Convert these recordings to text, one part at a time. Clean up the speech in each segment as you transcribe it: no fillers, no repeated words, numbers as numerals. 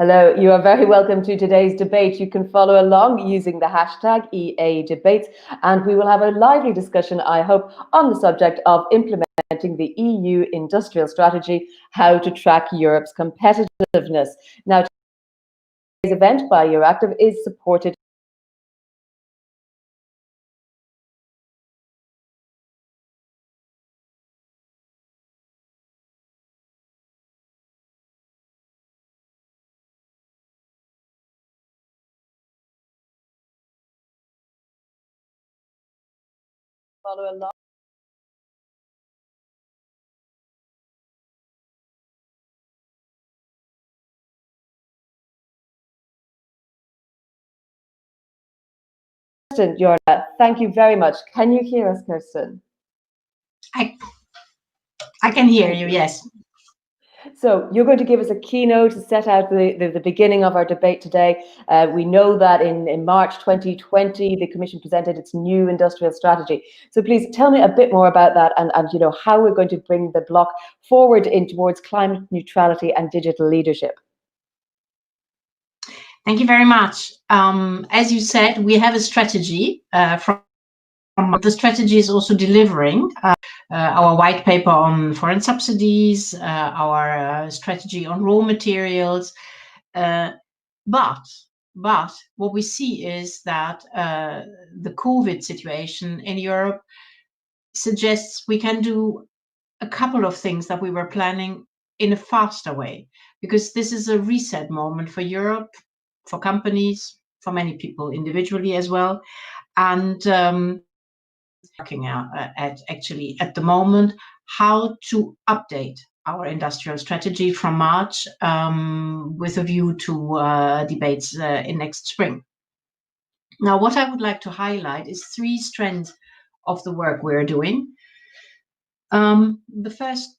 Hello, you are very welcome to today's debate. You can follow along using the hashtag #EADebates, and we will have a lively discussion, I hope, on the subject of implementing the EU industrial strategy, how to track Europe's competitiveness. Now, today's event by Euractiv is supported follow along. Kirsten, Jorna, thank you very much. Can you hear us, Kirsten? I can hear you, yes. So you're going to give us a keynote to set out the beginning of our debate today. We know that in March 2020, the Commission presented its new industrial strategy. So please tell me a bit more about that and how we're going to bring the bloc forward towards climate neutrality and digital leadership. Thank you very much. As you said, we have a strategy from the strategy is also delivering our white paper on foreign subsidies, our strategy on raw materials. But what we see is that the COVID situation in Europe suggests we can do a couple of things that we were planning in a faster way, because this is a reset moment for Europe, for companies, for many people individually as well. And working at the moment how to update our industrial strategy from March with a view to debates in next spring. Now, what I would like to highlight is three strands of the work we're doing. The first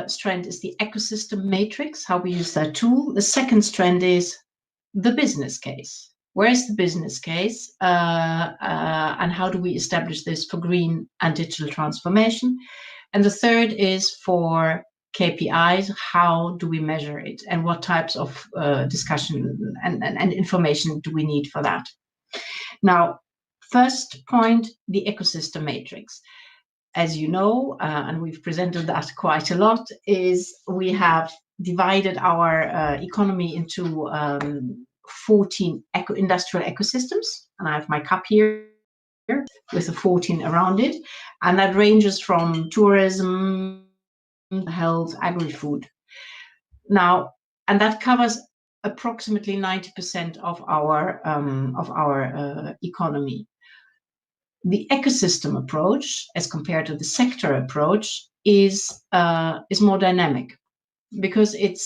strand is the ecosystem matrix, how we use that tool. The second strand is the business case. Where is the business case and how do we establish this for green and digital transformation? And the third is for KPIs, how do we measure it and what types of discussion and information do we need for that? Now, first point, the ecosystem matrix. As you know, and we've presented that quite a lot, is we have divided our economy into 14 industrial ecosystems, and I have my cup here with the 14 around it, and that ranges from tourism, health, agri-food. Now, and that covers approximately 90% of our economy. The ecosystem approach, as compared to the sector approach, is more dynamic because it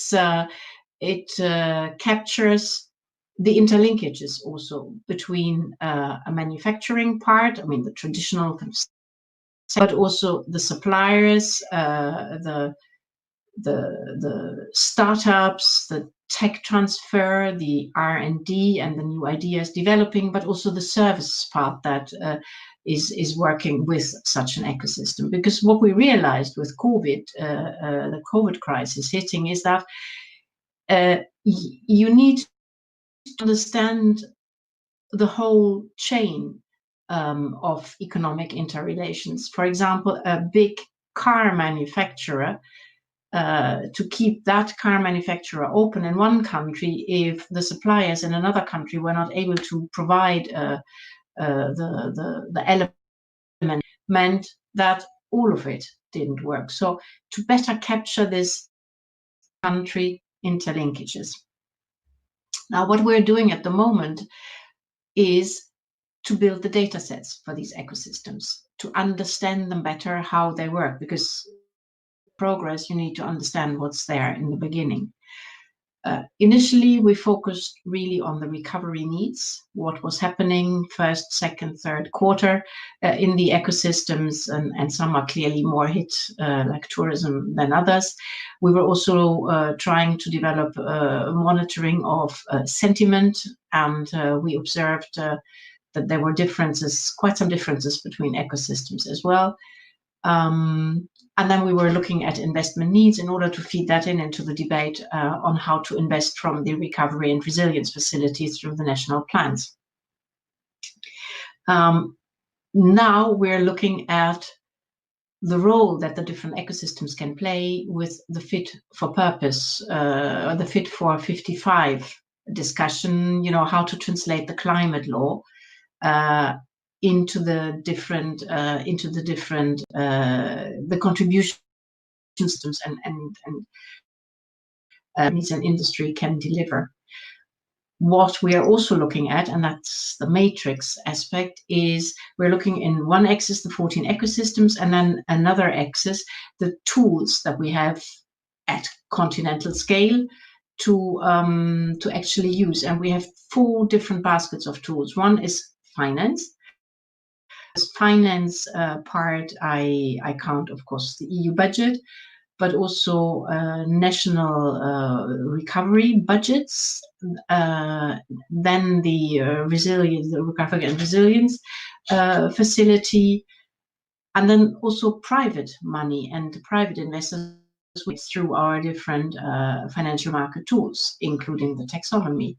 captures the interlinkages also between a manufacturing part, I mean the traditional, but also the suppliers, the startups, the tech transfer, the R&D, and the new ideas developing, but also the services part that is working with such an ecosystem. Because what we realized with COVID, the COVID crisis hitting, is that you need to understand the whole chain of economic interrelations. For example, a big car manufacturer, to keep that car manufacturer open in one country, if the suppliers in another country were not able to provide the element, meant that all of it didn't work. So to better capture this country interlinkages. Now, what we're doing at the moment is to build the data sets for these ecosystems, to understand them better, how they work, because progress, you need to understand what's there in the beginning. Initially, we focused really on the recovery needs, what was happening first, second, third quarter in the ecosystems, and some are clearly more hit, like tourism, than others. We were also trying to develop monitoring of sentiment, and we observed that there were differences, quite some differences between ecosystems as well. And then we were looking at investment needs in order to feed that into the debate on how to invest from the recovery and resilience facilities through the national plans. Now we're looking at the role that the different ecosystems can play with the fit for purpose, or the fit for 55 discussion, how to translate the climate law into the different the contribution systems and needs an industry can deliver. What we are also looking at, and that's the matrix aspect, is we're looking in one axis, the 14 ecosystems, and then another axis, the tools that we have at continental scale to actually use. And we have 4 different baskets of tools. One is finance. This finance part, I count, of course, the EU budget, but also national recovery budgets, then the recovery and resilience facility, and then also private money and private investors through our different financial market tools, including the taxonomy.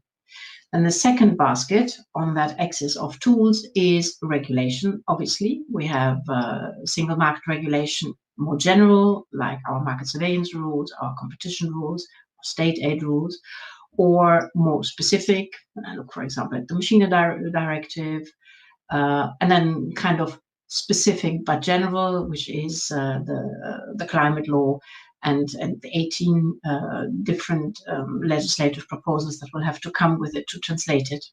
And the second basket on that axis of tools is regulation. Obviously, we have single market regulation more general, like our market surveillance rules, our competition rules, state aid rules, or more specific. I look, for example, at the Machinery Directive, and then kind of specific but general, which is the climate law and the 18 different legislative proposals that will have to come with it to translate it.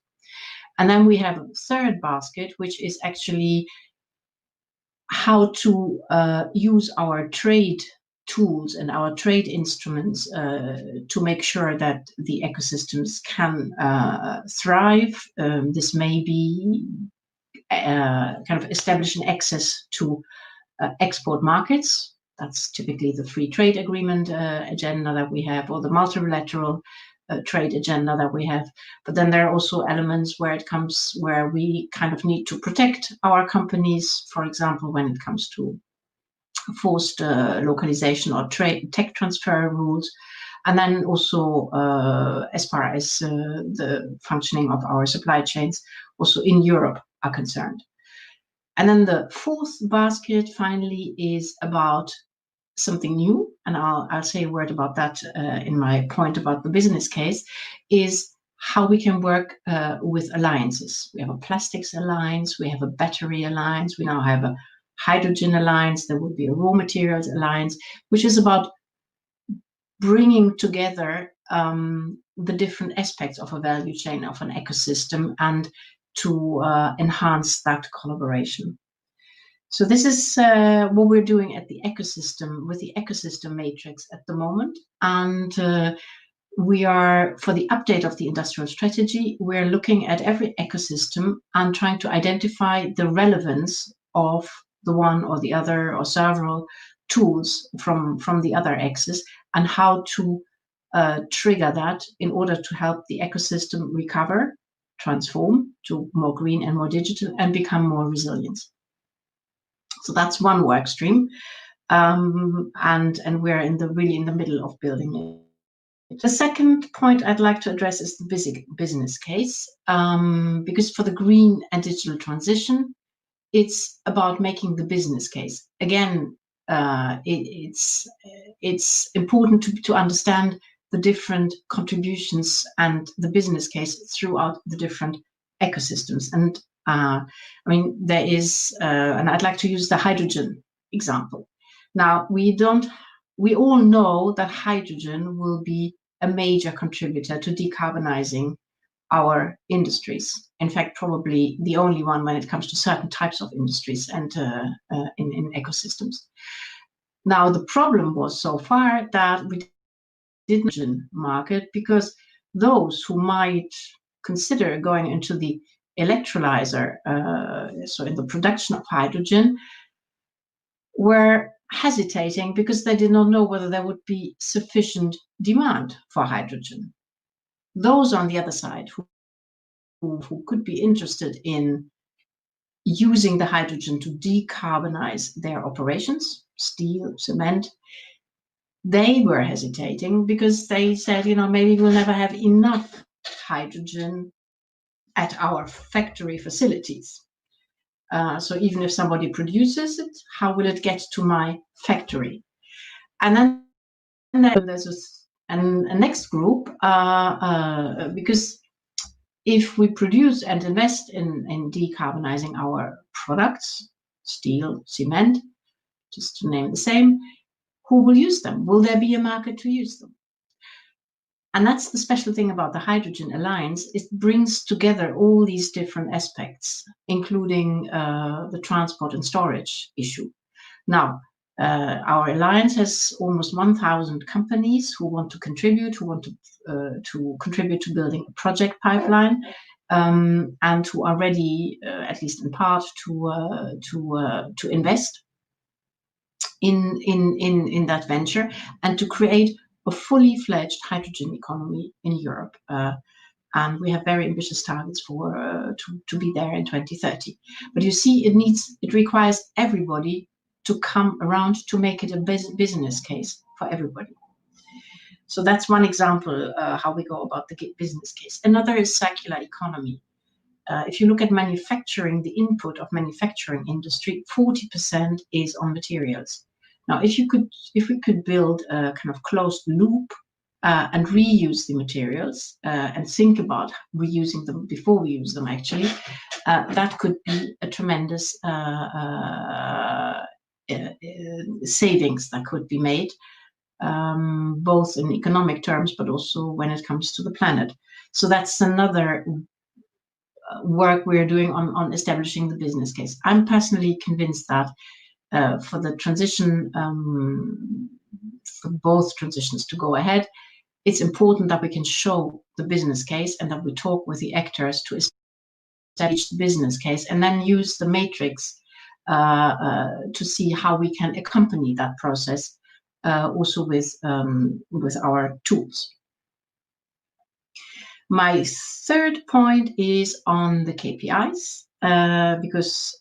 And then we have a third basket, which is actually how to use our trade tools and our trade instruments to make sure that the ecosystems can thrive. This may be kind of establishing access to export markets. That's typically the free trade agreement agenda that we have, or the multilateral trade agenda that we have. But then there are also elements where we kind of need to protect our companies, for example, when it comes to forced localization or tech transfer rules. And then also as far as the functioning of our supply chains, also in Europe, are concerned. And then the fourth basket finally is about something new, and I'll say a word about that in my point about the business case, is how we can work with alliances. We have a plastics alliance, we have a battery alliance, we now have a hydrogen alliance, there would be a raw materials alliance, which is about bringing together the different aspects of a value chain, of an ecosystem, and to enhance that collaboration. So this is what we're doing at the ecosystem, with the ecosystem matrix at the moment. And we are, for the update of the industrial strategy, we're looking at every ecosystem and trying to identify the relevance of the one or the other or several tools from the other axis, and how to trigger that in order to help the ecosystem recover, transform to more green and more digital, and become more resilient. So that's one work stream, and we're really in the middle of building it. The second point I'd like to address is the business case, because for the green and digital transition, it's about making the business case. Again, it's important to understand the different contributions and the business case throughout the different ecosystems. And I mean, there is, and I'd like to use the hydrogen example. Now, we all know that hydrogen will be a major contributor to decarbonizing our industries. In fact, probably the only one when it comes to certain types of industries and in ecosystems. Now, the problem was so far that we didn't market, because those who might consider going into the electrolyzer, so in the production of hydrogen, were hesitating because they did not know whether there would be sufficient demand for hydrogen. Those on the other side who could be interested in using the hydrogen to decarbonize their operations, steel, cement, they were hesitating because they said, maybe we'll never have enough hydrogen at our factory facilities. So even if somebody produces it, how will it get to my factory? And then there's a next group, because if we produce and invest in decarbonizing our products, steel, cement, just to name the same, who will use them? Will there be a market to use them? And that's the special thing about the Hydrogen Alliance. It brings together all these different aspects, including the transport and storage issue. Now, our alliance has almost 1,000 companies who want to contribute, to contribute to building a project pipeline, and who are ready, at least in part, to invest in that venture and to create a fully fledged hydrogen economy in Europe. And we have very ambitious targets for to be there in 2030. But you see, it requires everybody to come around to make it a business case for everybody. So that's one example how we go about the business case. Another is circular economy. If you look at manufacturing, the input of manufacturing industry, 40% is on materials. Now, if we could build a kind of closed loop and reuse the materials and think about reusing them before we use them, actually, that could be a tremendous savings that could be made, both in economic terms, but also when it comes to the planet. So that's another work we're doing on establishing the business case. I'm personally convinced that for the transition, for both transitions to go ahead, it's important that we can show the business case and that we talk with the actors to establish the business case and then use the matrix to see how we can accompany that process also with our tools. My third point is on the KPIs, because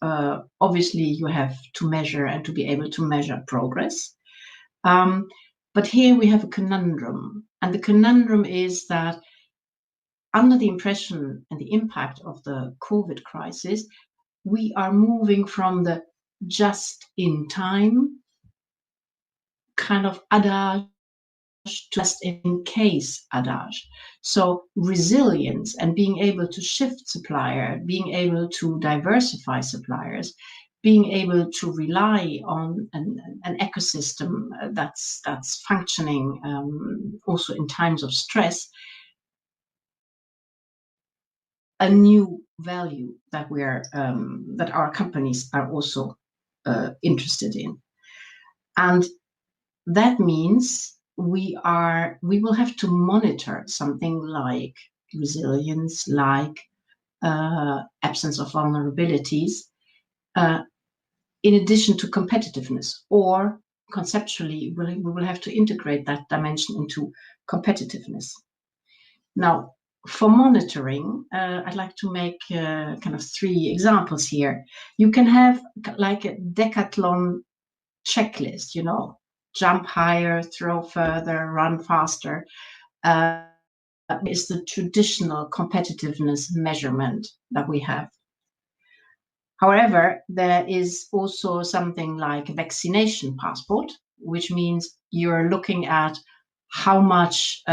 obviously you have to measure and to be able to measure progress. But here we have a conundrum, and the conundrum is that under the impression and the impact of the COVID crisis, we are moving from the just-in-time kind of adage to just-in-case adage. So resilience and being able to shift supplier, being able to diversify suppliers, being able to rely on an ecosystem that's functioning also in times of stress, a new value that that our companies are also interested in. And that means we will have to monitor something like resilience, like absence of vulnerabilities, in addition to competitiveness, or conceptually we will have to integrate that dimension into competitiveness. Now, for monitoring, I'd like to make kind of 3 examples here. You can have like a decathlon checklist, jump higher, throw further, run faster, is the traditional competitiveness measurement that we have. However, there is also something like a vaccination passport, which means you're looking at how much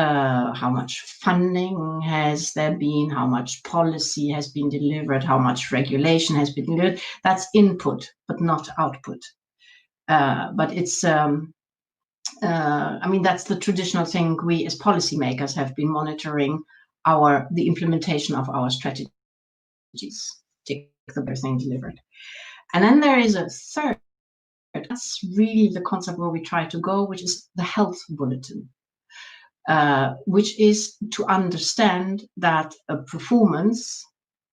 funding has there been, how much policy has been delivered, how much regulation has been delivered. That's input, but not output. But it's that's the traditional thing we as policymakers have been monitoring the implementation of our strategies, take the better thing delivered. And then there is a third, that's really the concept where we try to go, which is the health bulletin, which is to understand that a performance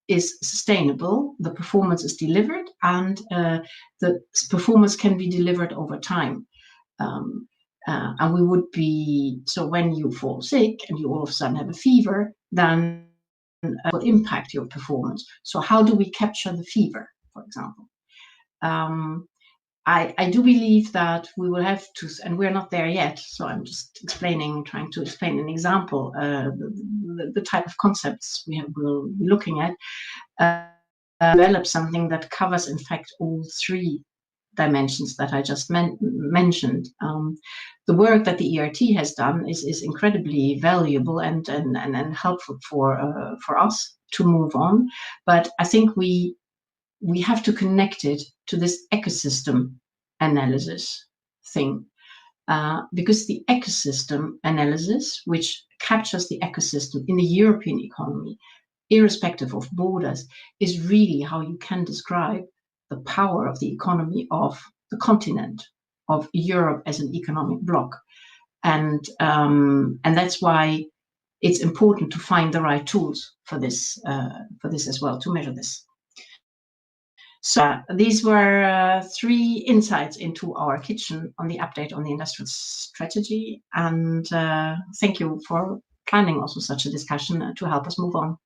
is sustainable, the performance is delivered, and the performance can be delivered over time. And we would be, so when you fall sick and you all of a sudden have a fever, then it will impact your performance. So how do we capture the fever? for example. I do believe that we will have to, and we're not there yet, so I'm just trying to explain an example, the type of concepts we'll be looking at, develop something that covers, in fact, all three dimensions that I just mentioned. The work that the ERT has done is incredibly valuable and helpful for us to move on, but I think we have to connect it to this ecosystem analysis thing, because the ecosystem analysis, which captures the ecosystem in the European economy, irrespective of borders, is really how you can describe the power of the economy of the continent, of Europe as an economic bloc. And that's why it's important to find the right tools for this as well, to measure this. So these were three insights into our kitchen on the update on the industrial strategy. And thank you for planning also such a discussion to help us move on.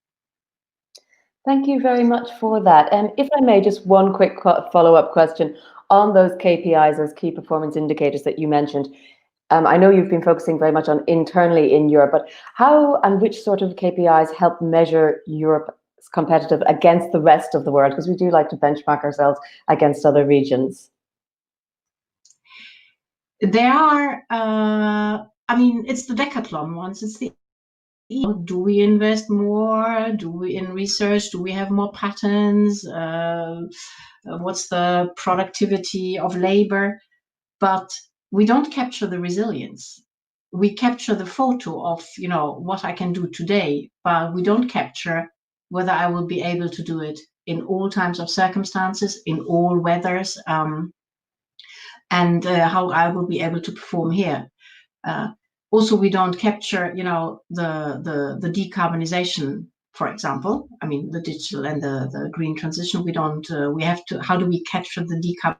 Thank you very much for that. And if I may, just one quick follow-up question on those KPIs, those key performance indicators that you mentioned. I know you've been focusing very much on internally in Europe, but how and which sort of KPIs help measure Europe's competitive against the rest of the world? Because we do like to benchmark ourselves against other regions. There are, it's the decathlon ones. It's the, do we invest more? Do we in research? Do we have more patents? What's the productivity of labor? But we don't capture the resilience. We capture the photo of, what I can do today, but we don't capture whether I will be able to do it in all times of circumstances, in all weathers, and how I will be able to perform here. Also, we don't capture, the decarbonization, for example. I mean, the digital and the green transition. We don't. We have to. How do we capture the decarbonization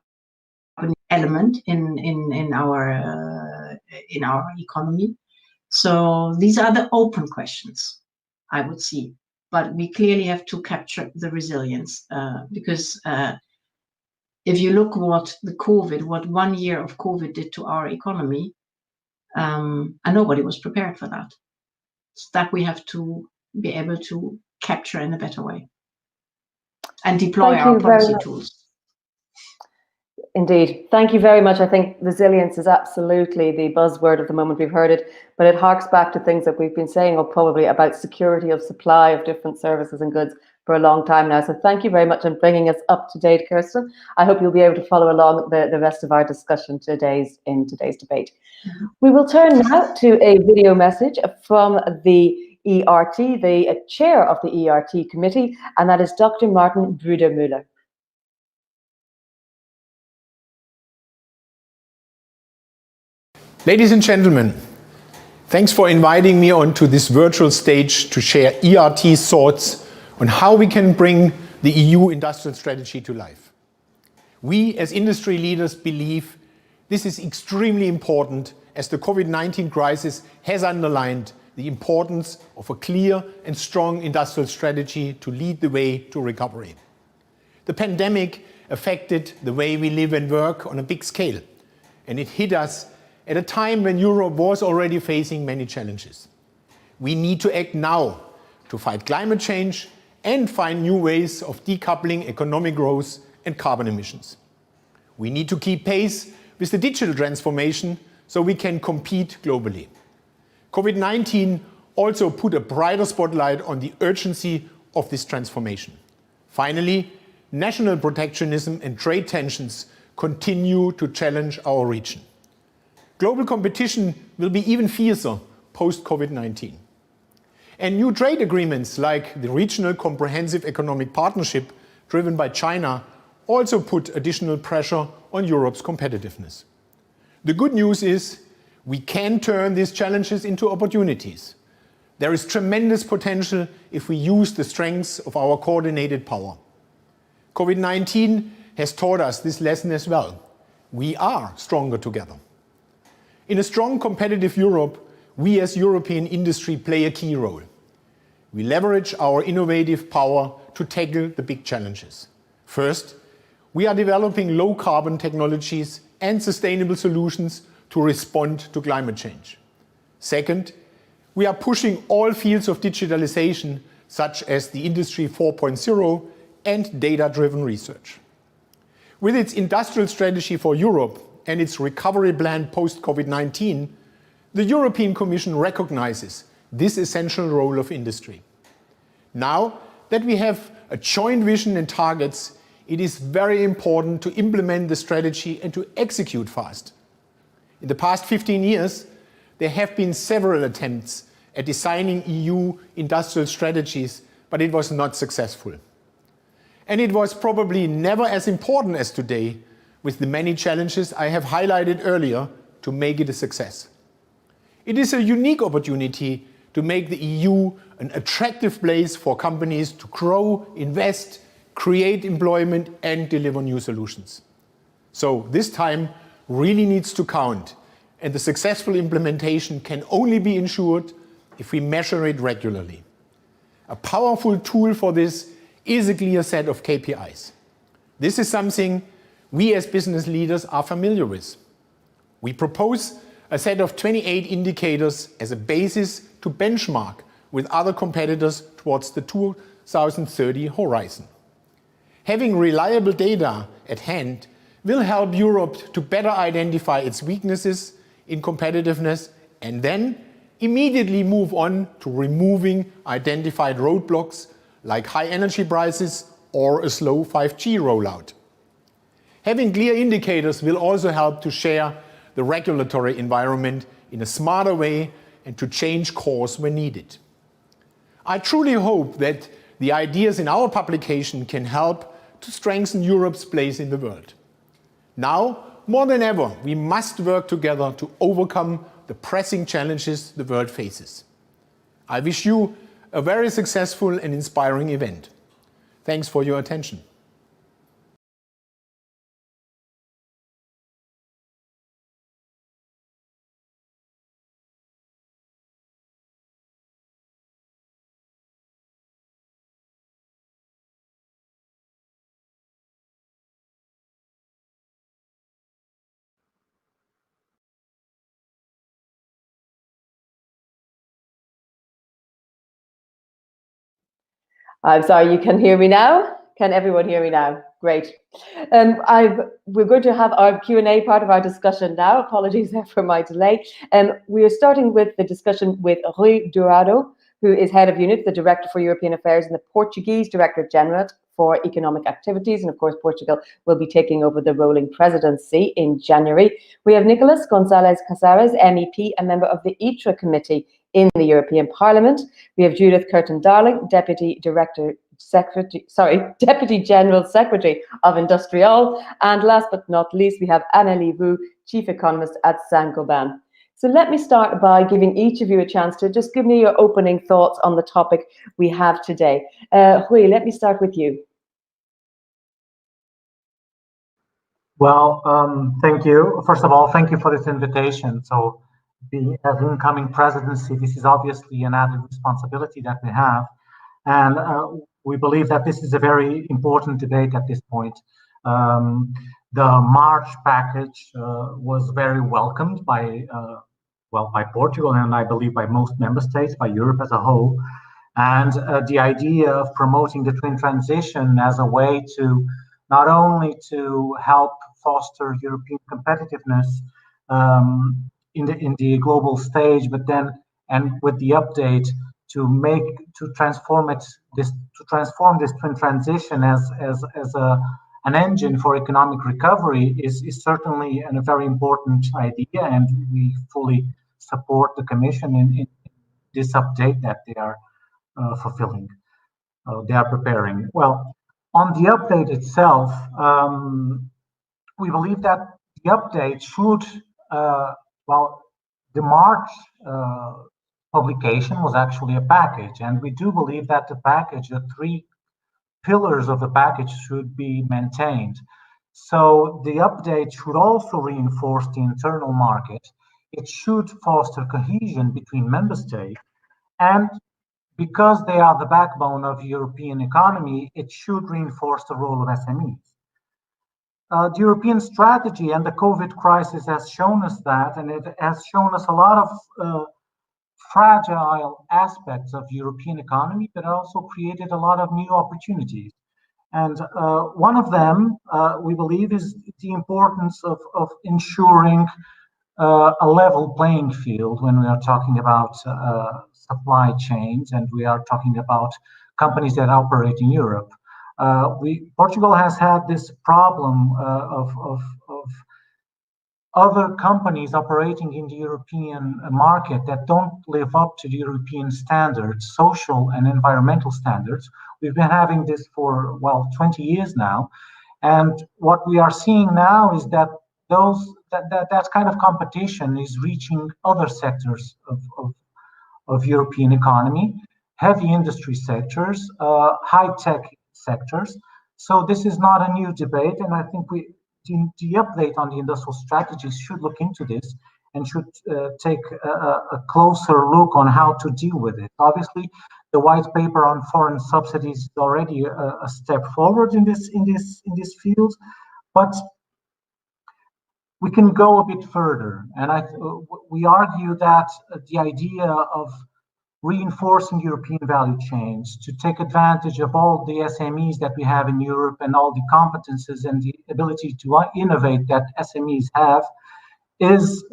element in our economy? So these are the open questions, I would see. But we clearly have to capture the resilience, because if you look what 1 year of COVID did to our economy, and nobody was prepared for that. So that we have to be able to capture in a better way and deploy our policy tools. Indeed. Thank you very much. I think resilience is absolutely the buzzword of the moment. We've heard it, but it harks back to things that we've been saying, or probably about security of supply of different services and goods for a long time now. So thank you very much for bringing us up to date, Kirsten. I hope you'll be able to follow along the rest of our discussion in today's debate. Mm-hmm. We will turn now to a video message from the ERT, the chair of the ERT committee, and that is Dr. Martin Brudermüller. Ladies and gentlemen, thanks for inviting me onto this virtual stage to share ERT's thoughts on how we can bring the EU industrial strategy to life. We as industry leaders believe this is extremely important, as the COVID-19 crisis has underlined the importance of a clear and strong industrial strategy to lead the way to recovery. The pandemic affected the way we live and work on a big scale, and it hit us at a time when Europe was already facing many challenges. We need to act now to fight climate change and find new ways of decoupling economic growth and carbon emissions. We need to keep pace with the digital transformation so we can compete globally. COVID-19 also put a brighter spotlight on the urgency of this transformation. Finally, national protectionism and trade tensions continue to challenge our region. Global competition will be even fiercer post-COVID-19. And new trade agreements like the Regional Comprehensive Economic Partnership driven by China also put additional pressure on Europe's competitiveness. The good news is we can turn these challenges into opportunities. There is tremendous potential if we use the strengths of our coordinated power. COVID-19 has taught us this lesson as well. We are stronger together. In a strong, competitive Europe, we as European industry play a key role. We leverage our innovative power to tackle the big challenges. First, we are developing low-carbon technologies and sustainable solutions to respond to climate change. Second, we are pushing all fields of digitalization, such as the Industry 4.0 and data-driven research. With its industrial strategy for Europe and its recovery plan post-COVID-19, the European Commission recognizes this essential role of industry. Now that we have a joint vision and targets, it is very important to implement the strategy and to execute fast. In the past 15 years, there have been several attempts at designing EU industrial strategies, but it was not successful. And it was probably never as important as today, with the many challenges I have highlighted earlier, to make it a success. It is a unique opportunity to make the EU an attractive place for companies to grow, invest, create employment, and deliver new solutions. So this time really needs to count, and the successful implementation can only be ensured if we measure it regularly. A powerful tool for this is a clear set of KPIs. This is something we as business leaders are familiar with. We propose a set of 28 indicators as a basis to benchmark with other competitors towards the 2030 horizon. Having reliable data at hand will help Europe to better identify its weaknesses in competitiveness and then immediately move on to removing identified roadblocks like high energy prices or a slow 5G rollout. Having clear indicators will also help to share the regulatory environment in a smarter way and to change course when needed. I truly hope that the ideas in our publication can help to strengthen Europe's place in the world. Now, more than ever, we must work together to overcome the pressing challenges the world faces. I wish you a very successful and inspiring event. Thanks for your attention. I'm sorry, you can hear me now? Can everyone hear me now? Great. We're going to have our Q&A part of our discussion now. Apologies for my delay. We are starting with the discussion with Rui Dourado, who is Head of Unit, the Director for European Affairs, and the Portuguese Director General for Economic Activities. And of course, Portugal will be taking over the rolling presidency in January. We have Nicolas Gonzalez Casares, MEP, a member of the ITRA committee in the European Parliament. We have Judith Curtin-Darling, Deputy General Secretary of Industrial. And last but not least, we have Annelie Wu, Chief Economist at Saint-Gobain. So let me start by giving each of you a chance to just give me your opening thoughts on the topic we have today. Rui, let me start with you. Well, thank you. First of all, thank you for this invitation. So, as incoming presidency, this is obviously an added responsibility that we have. And we believe that this is a very important debate at this point. The March package was very welcomed by Portugal and I believe by most member states, by Europe as a whole. And the idea of promoting the twin transition as a way to not only to help foster European competitiveness in the global stage, but then and with the update to transform this twin transition as an engine for economic recovery is certainly a very important idea, and we fully support the Commission in this update that they are fulfilling. They are preparing. Well, on the update itself, we believe that the update should, the March publication was actually a package, and we do believe that the package, the three pillars of the package, should be maintained. So the update should also reinforce the internal market. It should foster cohesion between member states, and because they are the backbone of the European economy, it should reinforce the role of SMEs. The European strategy and the COVID crisis has shown us that, and it has shown us a lot of fragile aspects of the European economy, but also created a lot of new opportunities. And one of them, we believe, is the importance of ensuring a level playing field when we are talking about supply chains and we are talking about companies that operate in Europe. Portugal has had this problem of other companies operating in the European market that don't live up to the European standards, social and environmental standards. We've been having this for, well, 20 years now. And what we are seeing now is that that kind of competition is reaching other sectors of European economy, heavy industry sectors, high-tech sectors. So this is not a new debate, and I think the update on the industrial strategies should look into this and should take a closer look on how to deal with it. Obviously, the white paper on foreign subsidies is already a step forward in this field, but we can go a bit further. And we argue that the idea of reinforcing European value chains to take advantage of all the SMEs that we have in Europe and all the competences and the ability to innovate that SMEs have is,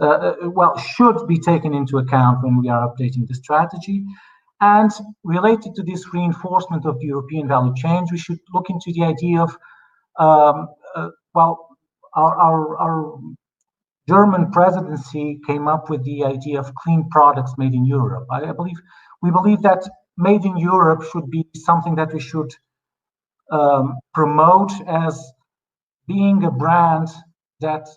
should be taken into account when we are updating the strategy. And related to this reinforcement of the European value chains, we should look into the idea of, our German presidency came up with the idea of clean products made in Europe. We believe that made in Europe should be something that we should promote as being a brand that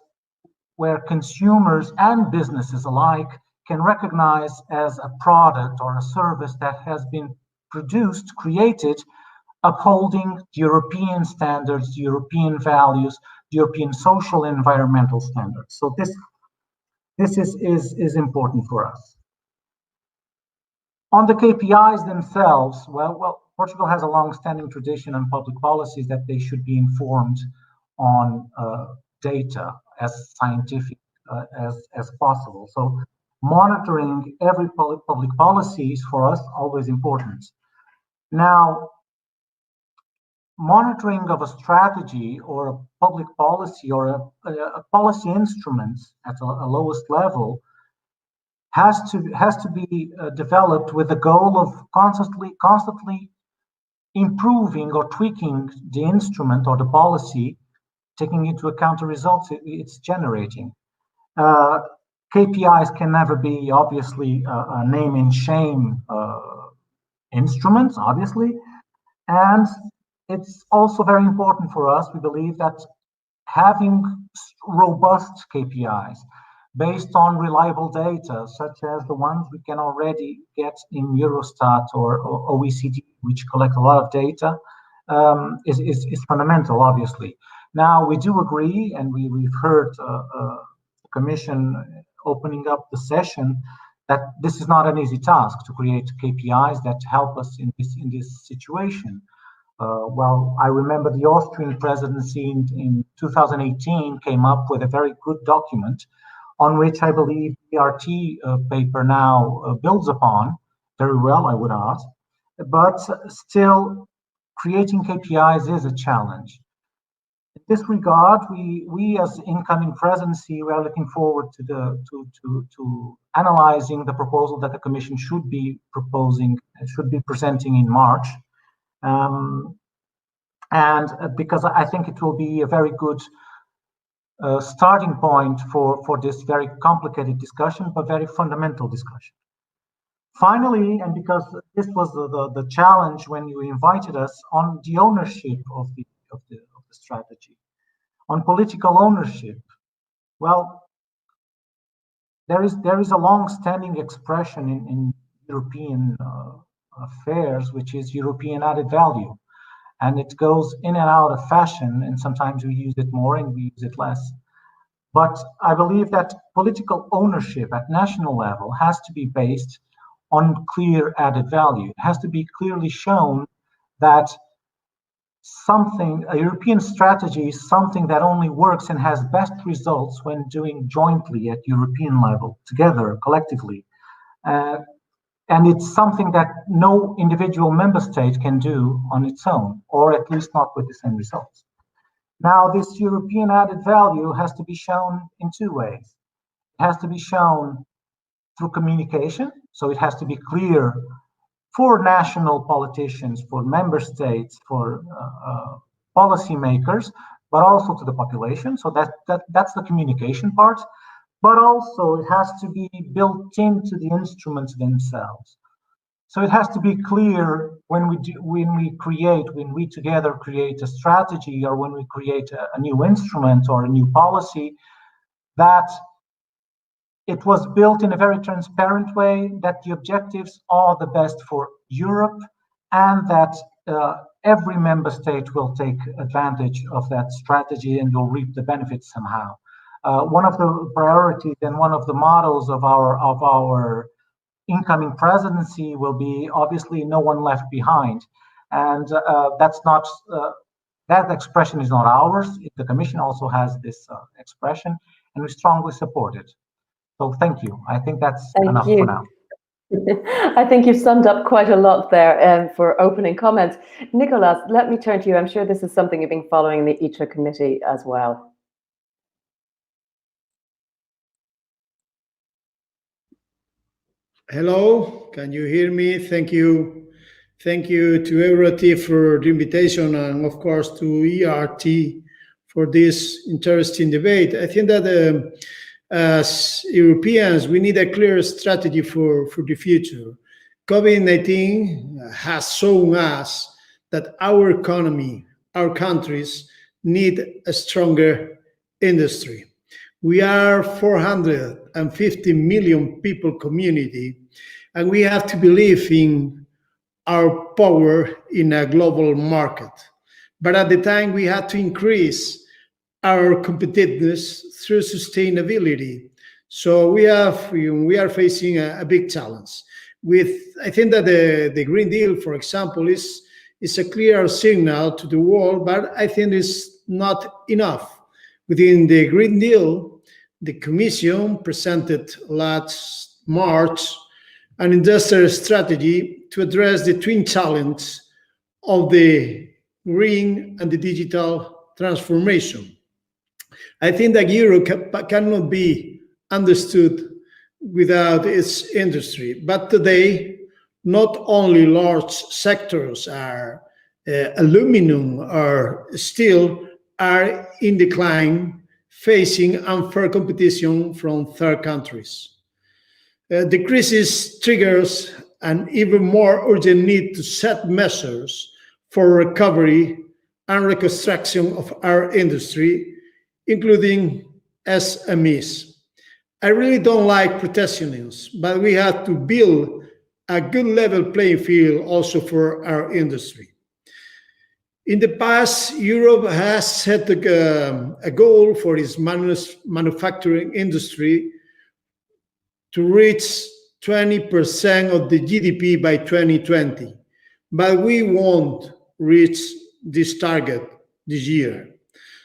where consumers and businesses alike can recognize as a product or a service that has been produced, created, upholding European standards, European values, European social and environmental standards. So this is important for us. On the KPIs themselves, well, Portugal has a long-standing tradition on public policies that they should be informed on data as scientific as possible. So monitoring every public policy is for us always important. Now, monitoring of a strategy or a public policy or a policy instrument at a lowest level has to be developed with the goal of constantly improving or tweaking the instrument or the policy, taking into account the results it's generating. KPIs can never be obviously a name and shame instruments, obviously, and it's also very important for us, we believe, that having robust KPIs based on reliable data, such as the ones we can already get in Eurostat or OECD, which collect a lot of data, is fundamental, obviously. Now, we do agree, and we've heard the Commission opening up the session, that this is not an easy task to create KPIs that help us in this situation. Well, I remember the Austrian presidency in 2018 came up with a very good document on which I believe the RT paper now builds upon very well, I would ask. But still, creating KPIs is a challenge. In this regard, we as incoming presidency, we are looking forward to analyzing the proposal that the Commission should be presenting in March. And because I think it will be a very good starting point for this very complicated discussion, but very fundamental discussion. Finally, and because this was the challenge when you invited us on the ownership of the strategy, on political ownership, well, there is a long-standing expression in European affairs, which is European added value. And it goes in and out of fashion, and sometimes we use it more and we use it less. But I believe that political ownership at national level has to be based on clear added value. It has to be clearly shown that a European strategy is something that only works and has best results when doing jointly at European level, together, collectively. And it's something that no individual member state can do on its own, or at least not with the same results. Now, this European added value has to be shown in two ways. It has to be shown through communication, so it has to be clear for national politicians, for member states, for policymakers, but also to the population. So that's the communication part. But also it has to be built into the instruments themselves. So it has to be clear when we together create a strategy, or when we create a new instrument or a new policy, that it was built in a very transparent way, that the objectives are the best for Europe, and that every member state will take advantage of that strategy and will reap the benefits somehow. One of the priorities and one of the models of our incoming presidency will be obviously no one left behind, and that's not that expression is not ours. The Commission also has this expression, and we strongly support it. So thank you. I think that's enough for now. I think you've summed up quite a lot there for opening comments. Nicolas, let me turn to you. I'm sure this is something you've been following in the ITRE committee as well. Hello, can you hear me? Thank you. Thank you to EURAT for the invitation, and of course to ERT for this interesting debate. I think that as Europeans, we need a clear strategy for the future. COVID-19 has shown us that our economy, our countries need a stronger industry. We are 450 million people community, and we have to believe in our power in a global market. But at the time, we had to increase our competitiveness through sustainability. So we are facing a big challenge. I think that the Green Deal, for example, is a clear signal to the world, but I think it's not enough. Within the Green Deal, the Commission presented last March an industrial strategy to address the twin challenge of the green and the digital transformation. I think that Europe cannot be understood without its industry. But today, not only large sectors are aluminum or steel are in decline, facing unfair competition from third countries. The crisis triggers an even more urgent need to set measures for recovery and reconstruction of our industry, including SMEs. I really don't like protectionism, but we have to build a good level playing field also for our industry. In the past, Europe has set a goal for its manufacturing industry to reach 20% of the GDP by 2020, but we won't reach this target this year.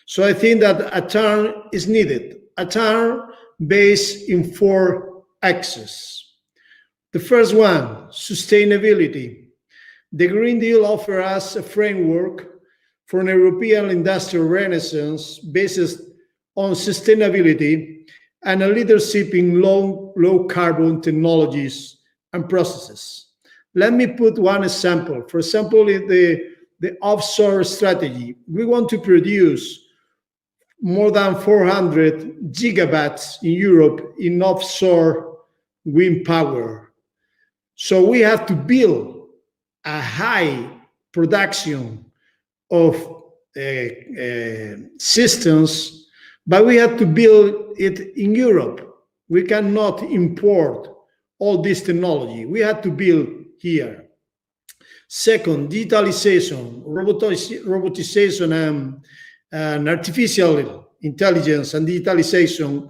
So I think that a turn is needed, a turn based in 4 axes. The first one, sustainability. The Green Deal offers us a framework for an European industrial renaissance based on sustainability and a leadership in low carbon technologies and processes. Let me put one example. For example, the offshore strategy. We want to produce more than 400 gigawatts in Europe in offshore wind power. So we have to build a high production of systems, but we have to build it in Europe. We cannot import all this technology. We have to build here. Second, digitalization, robotization and artificial intelligence and digitalization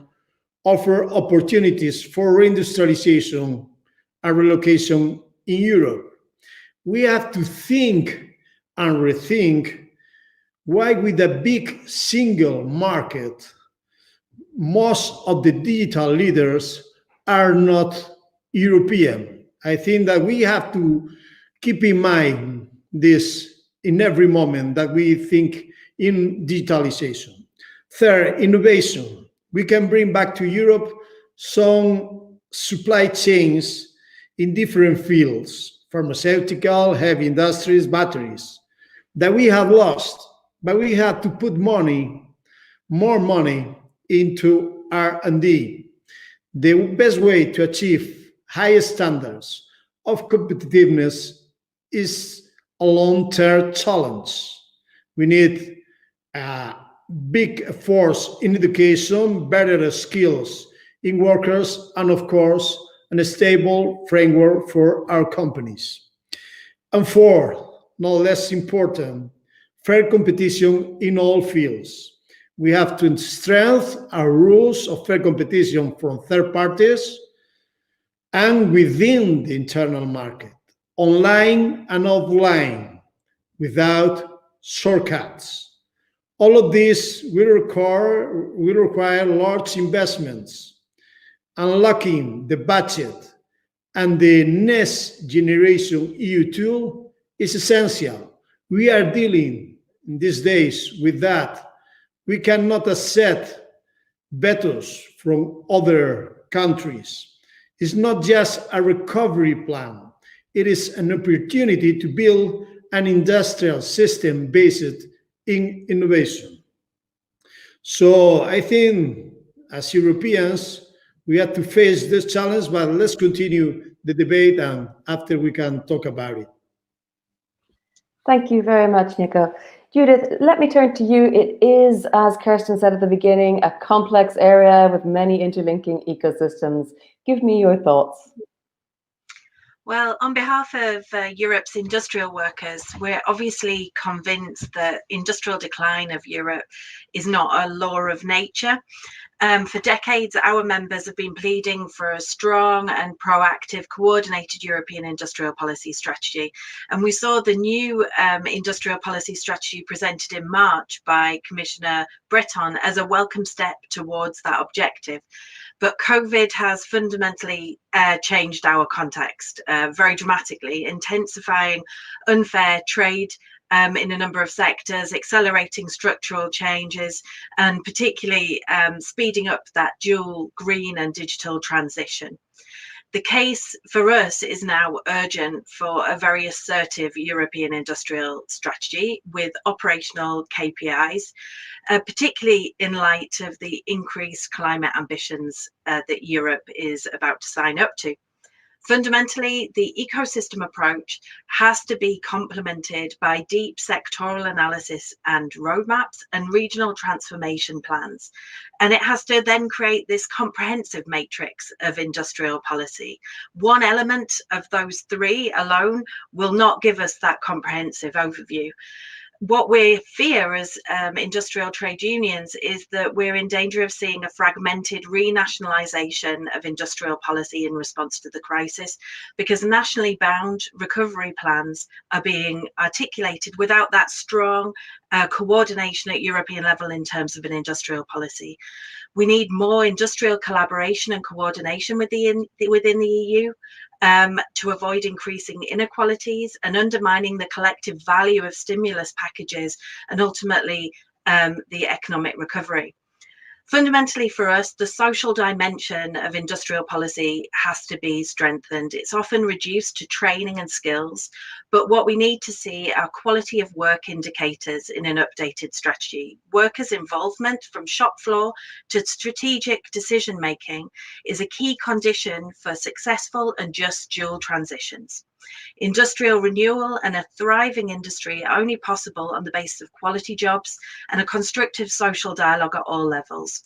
offer opportunities for reindustrialization a relocation in Europe. We have to think and rethink why, with a big single market, most of the digital leaders are not European. I think that we have to keep in mind this in every moment that we think in digitalization. Third, innovation. We can bring back to Europe some supply chains in different fields, pharmaceutical, heavy industries, batteries, that we have lost, but we have to put more money into R&D. The best way to achieve highest standards of competitiveness is a long-term challenge. We need a big force in education, better skills in workers, and of course, a stable framework for our companies. And fourth, no less important, fair competition in all fields. We have to strengthen our rules of fair competition from third parties and within the internal market, online and offline, without shortcuts. All of this will require large investments. Unlocking the budget and the next generation EU tool is essential. We are dealing in these days with that. We cannot accept vetoes from other countries. It's not just a recovery plan. It is an opportunity to build an industrial system based in innovation. So I think as Europeans, we have to face this challenge, but let's continue the debate and after we can talk about it. Thank you very much, Nico. Judith, let me turn to you. It is, as Kirsten said at the beginning, a complex area with many interlinking ecosystems. Give me your thoughts. Well, on behalf of Europe's industrial workers, we're obviously convinced that industrial decline of Europe is not a law of nature. For decades, our members have been pleading for a strong and proactive, coordinated European industrial policy strategy. And we saw the new industrial policy strategy presented in March by Commissioner Breton as a welcome step towards that objective. But COVID has fundamentally changed our context very dramatically, intensifying unfair trade in a number of sectors, accelerating structural changes, and particularly speeding up that dual green and digital transition. The case for us is now urgent for a very assertive European industrial strategy with operational KPIs, particularly in light of the increased climate ambitions that Europe is about to sign up to. Fundamentally, the ecosystem approach has to be complemented by deep sectoral analysis and roadmaps and regional transformation plans. And it has to then create this comprehensive matrix of industrial policy. One element of those three alone will not give us that comprehensive overview. What we fear as industrial trade unions is that we're in danger of seeing a fragmented renationalisation of industrial policy in response to the crisis, because nationally bound recovery plans are being articulated without that strong coordination at European level in terms of an industrial policy. We need more industrial collaboration and coordination within the EU. To avoid increasing inequalities and undermining the collective value of stimulus packages and ultimately the economic recovery. Fundamentally for us, the social dimension of industrial policy has to be strengthened. It's often reduced to training and skills, but what we need to see are quality of work indicators in an updated strategy. Workers' involvement from shop floor to strategic decision making is a key condition for successful and just dual transitions. Industrial renewal and a thriving industry are only possible on the basis of quality jobs and a constructive social dialogue at all levels.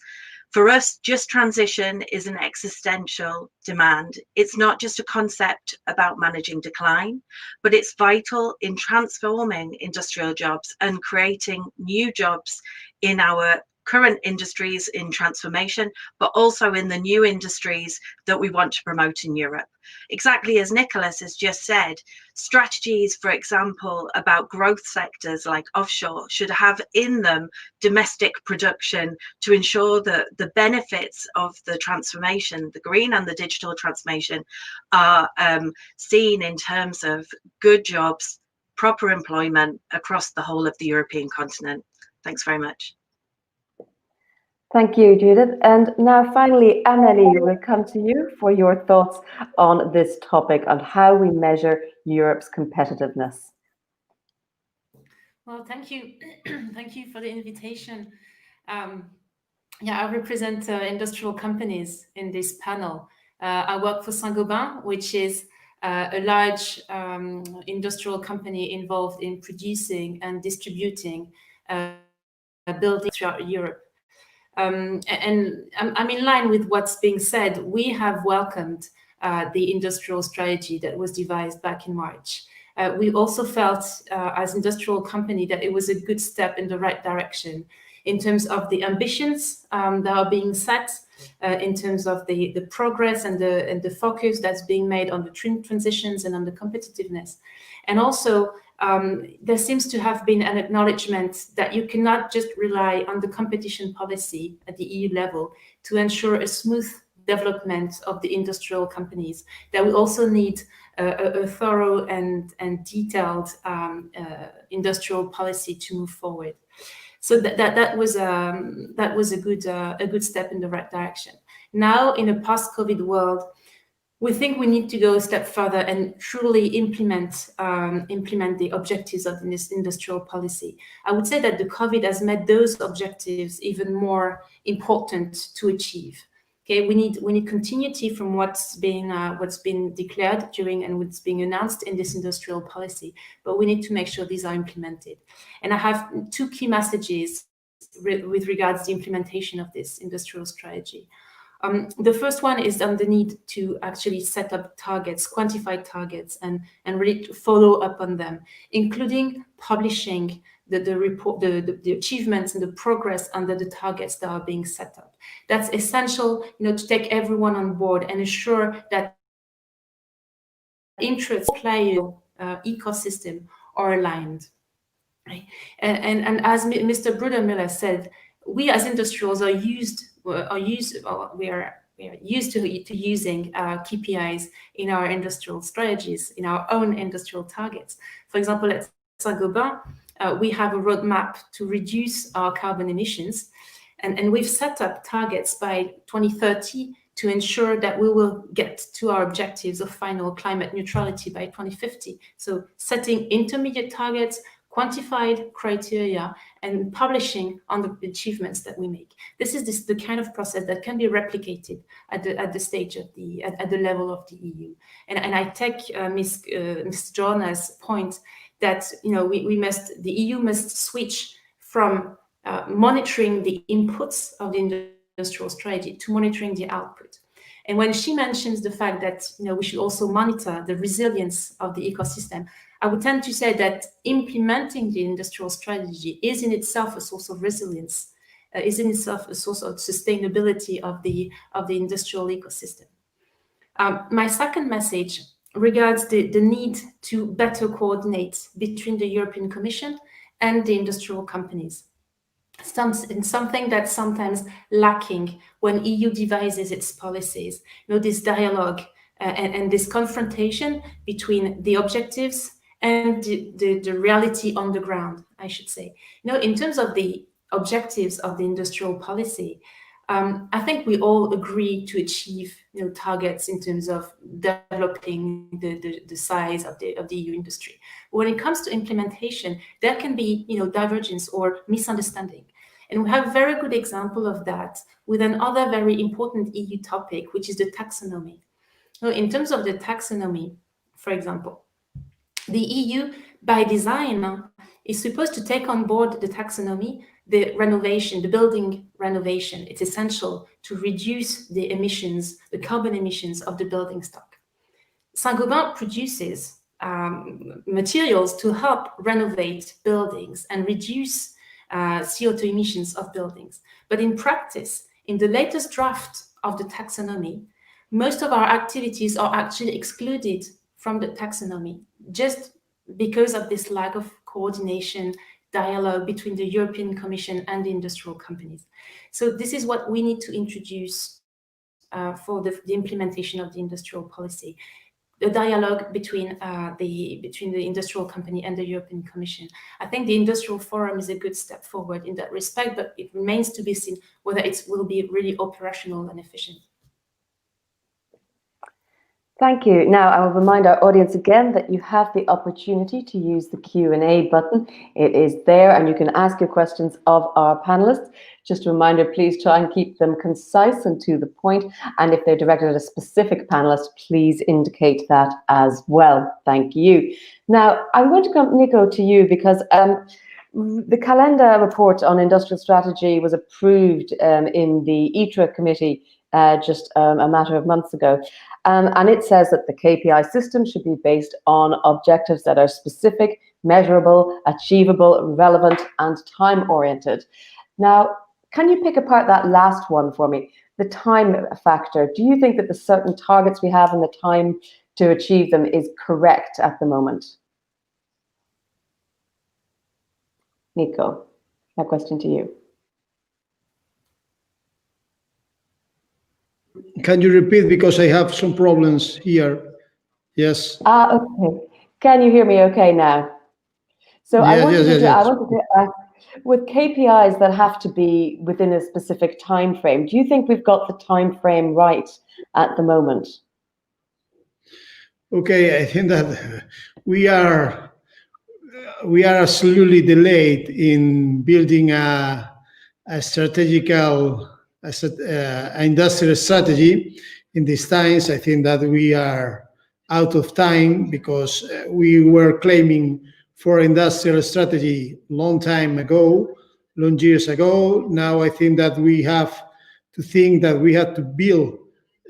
For us, just transition is an existential demand. It's not just a concept about managing decline, but it's vital in transforming industrial jobs and creating new jobs in our current industries in transformation, but also in the new industries that we want to promote in Europe. Exactly as Nicholas has just said, strategies, for example, about growth sectors like offshore should have in them domestic production to ensure that the benefits of the transformation, the green and the digital transformation, are seen in terms of good jobs, proper employment across the whole of the European continent. Thanks very much. Thank you, Judith. And now finally, Amélie, we'll come to you for your thoughts on this topic, on how we measure Europe's competitiveness. Well, thank you. Thank you for the invitation. Yeah, I represent industrial companies in this panel. I work for Saint-Gobain, which is a large industrial company involved in producing and distributing buildings throughout Europe. And I'm in line with what's being said. We have welcomed the industrial strategy that was devised back in March. We also felt as industrial company that it was a good step in the right direction in terms of the ambitions that are being set, in terms of the progress and the focus that's being made on the transitions and on the competitiveness. And also, there seems to have been an acknowledgement that you cannot just rely on the competition policy at the EU level to ensure a smooth development of the industrial companies, that we also need a thorough and detailed industrial policy to move forward. So that was a good step in the right direction. Now, in a post-COVID world, we think we need to go a step further and truly implement the objectives of this industrial policy. I would say that the COVID has made those objectives even more important to achieve. Okay, we need continuity from what's been declared during and what's being announced in this industrial policy, but we need to make sure these are implemented. And I have two key messages with regards to the implementation of this industrial strategy. The first one is on the need to actually set up targets, quantified targets, and really follow up on them, including publishing the report, the achievements and the progress under the targets that are being set up. That's essential, to take everyone on board and ensure that interests, player, ecosystem are aligned. Right? And as Mr. Bruder-Miller said, we as industrials are used to using KPIs in our industrial strategies, in our own industrial targets. For example, at Saint-Gobain, we have a roadmap to reduce our carbon emissions, and we've set up targets by 2030 to ensure that we will get to our objectives of final climate neutrality by 2050. So setting intermediate targets, quantified criteria, and publishing on the achievements that we make. This is the kind of process that can be replicated at the stage at the level of the EU. And I take Ms. Joanna's point that the EU must switch from monitoring the inputs of the industrial strategy to monitoring the output. And when she mentions the fact that we should also monitor the resilience of the ecosystem, I would tend to say that implementing the industrial strategy is in itself a source of resilience, is in itself a source of sustainability of the industrial ecosystem. My second message regards the need to better coordinate between the European Commission and the industrial companies. Something that's sometimes lacking when EU devises its policies. This dialogue and this confrontation between the objectives and the reality on the ground, I should say. In terms of the objectives of the industrial policy, I think we all agree to achieve targets in terms of developing the size of the EU industry. When it comes to implementation, there can be divergence or misunderstanding. And we have a very good example of that with another very important EU topic, which is the taxonomy. In terms of the taxonomy, for example, the EU, by design, is supposed to take on board the taxonomy, the renovation, the building renovation. It's essential to reduce the emissions, the carbon emissions of the building stock. Saint-Gobain produces materials to help renovate buildings and reduce CO2 emissions of buildings. But in practice, in the latest draft of the taxonomy, most of our activities are actually excluded from the taxonomy just because of this lack of coordination, dialogue between the European Commission and the industrial companies. So this is what we need to introduce for the implementation of the industrial policy. The dialogue between the industrial company and the European Commission. I think the Industrial Forum is a good step forward in that respect, but it remains to be seen whether it will be really operational and efficient. Thank you. Now, I will remind our audience again that you have the opportunity to use the Q&A button. It is there, and you can ask your questions of our panelists. Just a reminder, please try and keep them concise and to the point. And if they're directed at a specific panelist, please indicate that as well. Thank you. Now, I'm going to come, Nico, to you because the Calenda report on industrial strategy was approved in the ITRA committee just a matter of months ago. And it says that the KPI system should be based on objectives that are specific, measurable, achievable, relevant, and time-oriented. Now, can you pick apart that last one for me, the time factor? Do you think that the certain targets we have and the time to achieve them is correct at the moment? Nico, that question to you. Can you repeat, because I have some problems here? Yes. Okay. Can you hear me okay now? So yes, I wanted to ask, with KPIs that have to be within a specific time frame, do you think we've got the time frame right at the moment? Okay, I think that we are absolutely delayed in building a strategical industrial strategy in these times. I think that we are out of time because we were claiming for industrial strategy long years ago. Now I think that we have to think that we have to build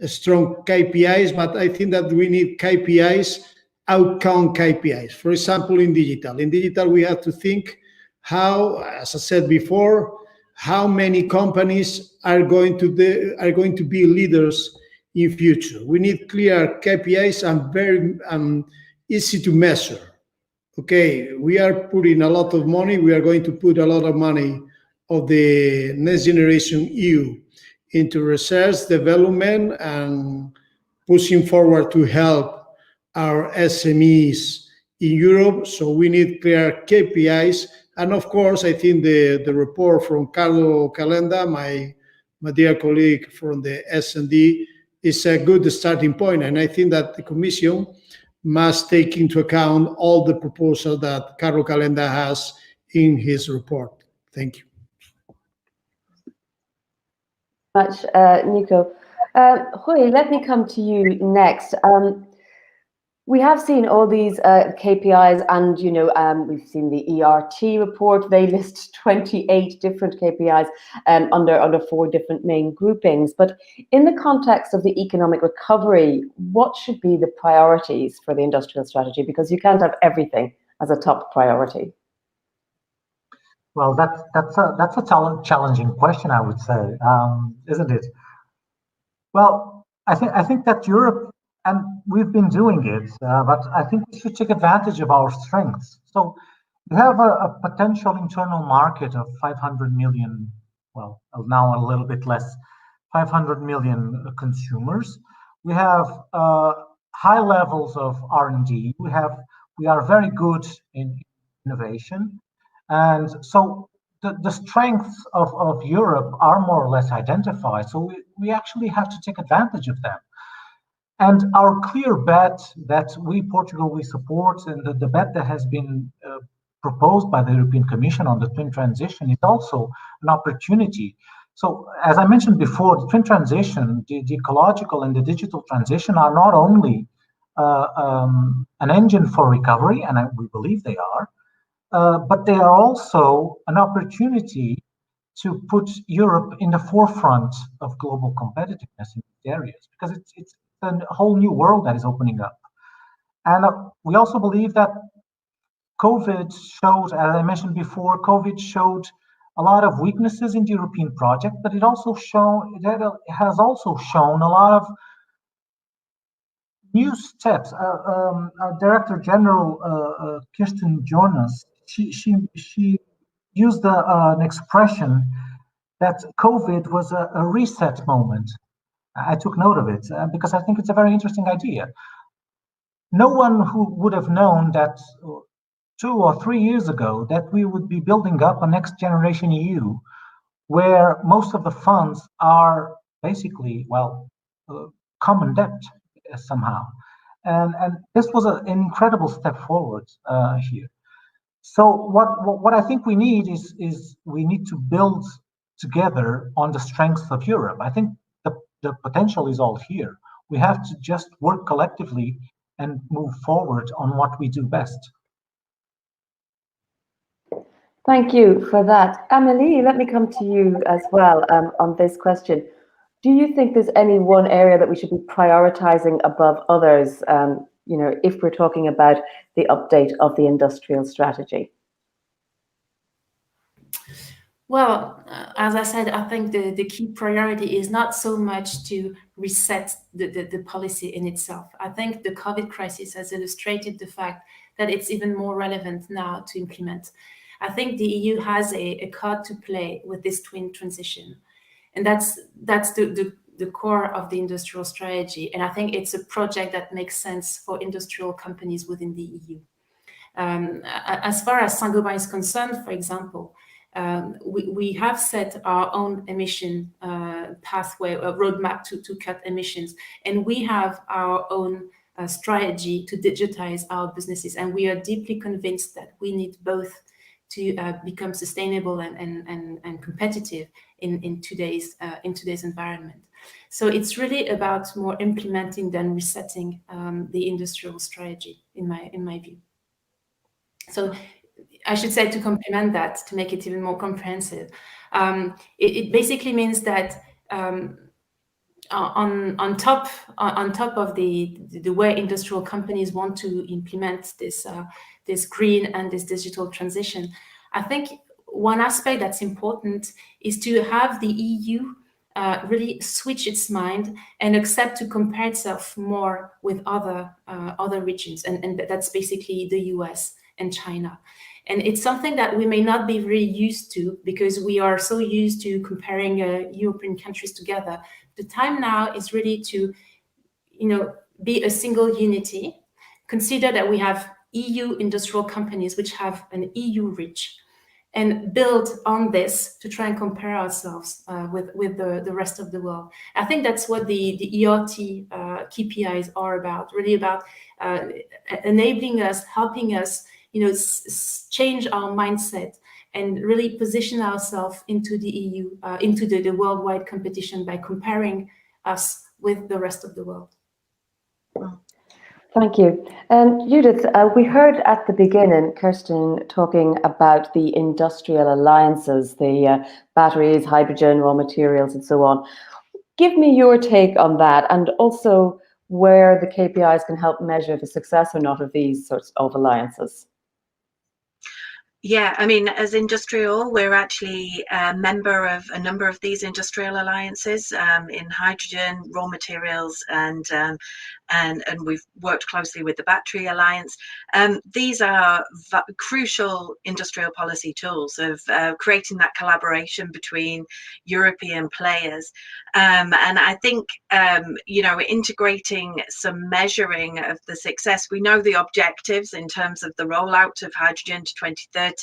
a strong KPIs, but I think that we need KPIs, outcome KPIs. For example, in digital, we have to think how, as I said before, how many companies are going to be leaders in future. We need clear KPIs and very easy to measure. Okay, we are putting a lot of money. We are going to put a lot of money of the Next Generation EU into research, development, and pushing forward to help our SMEs in Europe. So we need clear KPIs. And of course, I think the report from Carlo Calenda, my dear colleague from the S&D, is a good starting point. And I think that the Commission must take into account all the proposals that Carlo Calenda has in his report. Thank you. Much, Nico. Rui, let me come to you next. We have seen all these KPIs, and we've seen the ERT report. They list 28 different KPIs under 4 different main groupings. But in the context of the economic recovery, what should be the priorities for the industrial strategy? Because you can't have everything as a top priority. Well, that's a challenging question, I would say, isn't it? Well, I think that Europe, and we've been doing it, but I think we should take advantage of our strengths. So we have a potential internal market of 500 million, well, now a little bit less, 500 million consumers. We have high levels of R&D. We are very good in innovation. And so the strengths of Europe are more or less identified. So we actually have to take advantage of them. And our clear bet that Portugal, we support, and the bet that has been proposed by the European Commission on the twin transition is also an opportunity. So as I mentioned before, the twin transition, the ecological and the digital transition are not only an engine for recovery, and we believe they are, but they are also an opportunity to put Europe in the forefront of global competitiveness in these areas, because it's a whole new world that is opening up. And we also believe that COVID showed, as I mentioned before, COVID showed a lot of weaknesses in the European project, but it has also shown a lot of new steps. Director General Kirsten Jonas, she used an expression that COVID was a reset moment. I took note of it because I think it's a very interesting idea. No one who would have known that 2 or 3 years ago that we would be building up a next generation EU where most of the funds are basically, well, common debt somehow. And this was an incredible step forward here. So what I think we need is we need to build together on the strengths of Europe. I think the potential is all here. We have to just work collectively and move forward on what we do best. Thank you for that. Amélie, let me come to you as well on this question. Do you think there's any one area that we should be prioritizing above others, if we're talking about the update of the industrial strategy? Well, as I said, I think the key priority is not so much to reset the policy in itself. I think the COVID crisis has illustrated the fact that it's even more relevant now to implement. I think the EU has a card to play with this twin transition. And that's the core of the industrial strategy. And I think it's a project that makes sense for industrial companies within the EU. As far as Saint-Gobain is concerned, for example, we have set our own emission pathway, a roadmap to cut emissions. And we have our own strategy to digitize our businesses. And we are deeply convinced that we need both to become sustainable and competitive in today's environment. So it's really about more implementing than resetting the industrial strategy, in my view. So I should say, to complement that, to make it even more comprehensive, it basically means that on top of the way industrial companies want to implement this green and this digital transition, I think one aspect that's important is to have the EU really switch its mind and accept to compare itself more with other regions, and that's basically the US and China. And it's something that we may not be very used to because we are so used to comparing European countries together. The time now is really to, be a single unity. Consider that we have EU industrial companies which have an EU reach, and build on this to try and compare ourselves with the rest of the world. I think that's what the ERT KPIs are about, really about enabling us, helping us, change our mindset and really position ourselves into the EU, into the worldwide competition by comparing us with the rest of the world. Thank you. And Judith, we heard at the beginning Kirsten talking about the industrial alliances, the batteries, hydrogen, raw materials, and so on. Give me your take on that, and also where the KPIs can help measure the success or not of these sorts of alliances. Yeah, I mean, as Industrial, we're actually a member of a number of these industrial alliances in hydrogen, raw materials, and we've worked closely with the Battery Alliance. These are crucial industrial policy tools of creating that collaboration between European players. And I think, integrating some measuring of the success, we know the objectives in terms of the rollout of hydrogen to 2030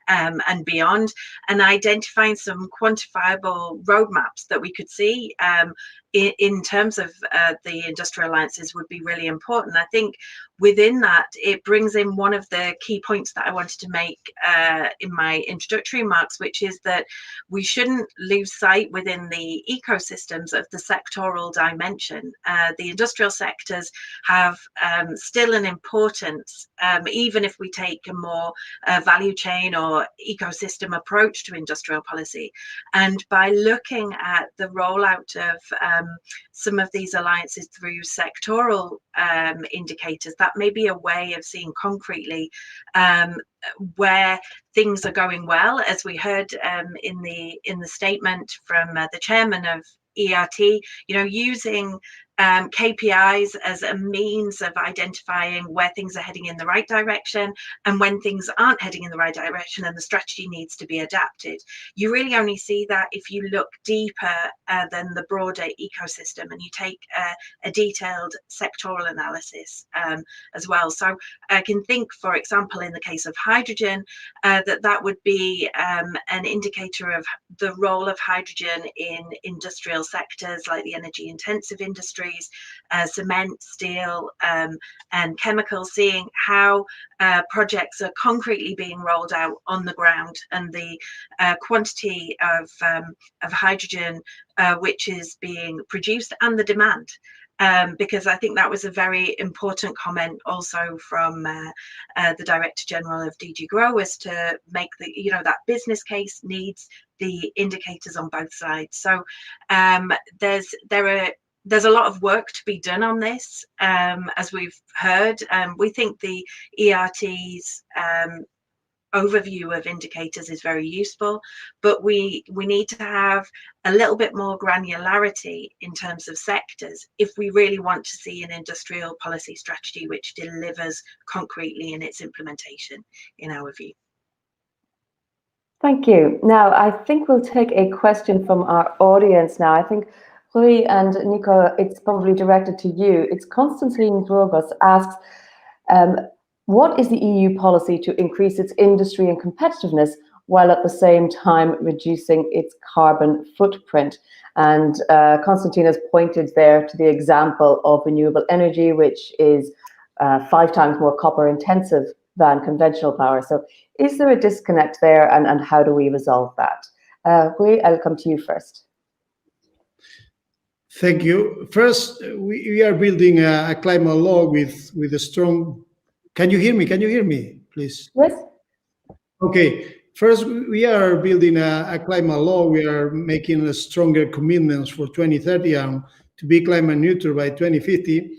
and beyond, and identifying some quantifiable roadmaps that we could see in terms of the industrial alliances would be really important. I think within that, it brings in one of the key points that I wanted to make in my introductory remarks, which is that we shouldn't lose sight within the ecosystems of the sectoral dimension. The industrial sectors have still an importance, even if we take a more value chain or ecosystem approach to industrial policy. And by looking at the rollout of some of these alliances through sectoral indicators, that may be a way of seeing concretely where things are going well, as we heard in the statement from the chairman of ERT, using KPIs as a means of identifying where things are heading in the right direction and when things aren't heading in the right direction and the strategy needs to be adapted. You really only see that if you look deeper than the broader ecosystem and you take a detailed sectoral analysis as well. So I can think, for example, in the case of hydrogen, that would be an indicator of the role of hydrogen in industrial sectors like the energy intensive industries, cement, steel, and chemicals, seeing how projects are concretely being rolled out on the ground and the quantity of hydrogen which is being produced and the demand. Because I think that was a very important comment also from the Director General of DG Grow, was to make that business case needs the indicators on both sides. So there's a lot of work to be done on this, as we've heard. We think the ERT's overview of indicators is very useful, but we need to have a little bit more granularity in terms of sectors if we really want to see an industrial policy strategy which delivers concretely in its implementation, in our view. Thank you. Now, I think we'll take a question from our audience now. I think Rui and Nico, it's probably directed to you. It's Constantine Drogos asks, what is the EU policy to increase its industry and competitiveness while at the same time reducing its carbon footprint? And Constantine has pointed there to the example of renewable energy, which is 5 times more copper intensive than conventional power. So is there a disconnect there, and how do we resolve that? Rui, I'll come to you first. Thank you. First, we are building a climate law with a strong... Can you hear me? Can you hear me, please? Yes. Okay. First, we are building a climate law. We are making a stronger commitments for 2030 and to be climate neutral by 2050.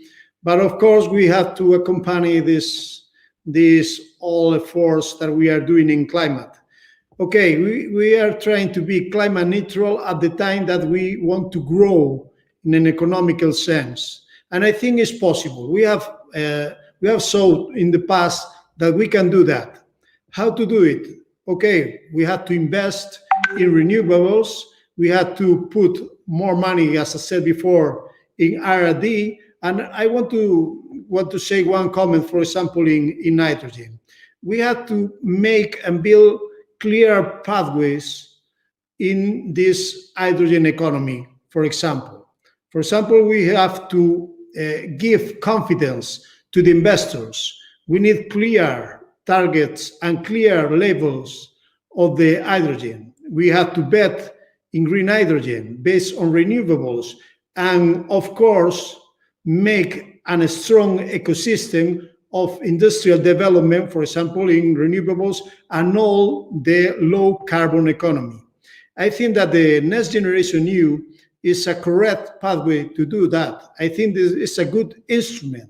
But of course, we have to accompany this all efforts that we are doing in climate. Okay, we are trying to be climate neutral at the time that we want to grow in an economical sense. And I think it's possible. We have shown in the past that we can do that. How to do it? Okay, we have to invest in renewables. We have to put more money, as I said before, in R&D. And I want to say one comment, for example, in nitrogen. We have to make and build clear pathways in this hydrogen economy, for example. For example, we have to give confidence to the investors. We need clear targets and clear levels of the hydrogen. We have to bet in green hydrogen based on renewables, and of course, make a strong ecosystem of industrial development, for example, in renewables and all the low carbon economy. I think that the Next Generation EU is a correct pathway to do that. I think this is a good instrument.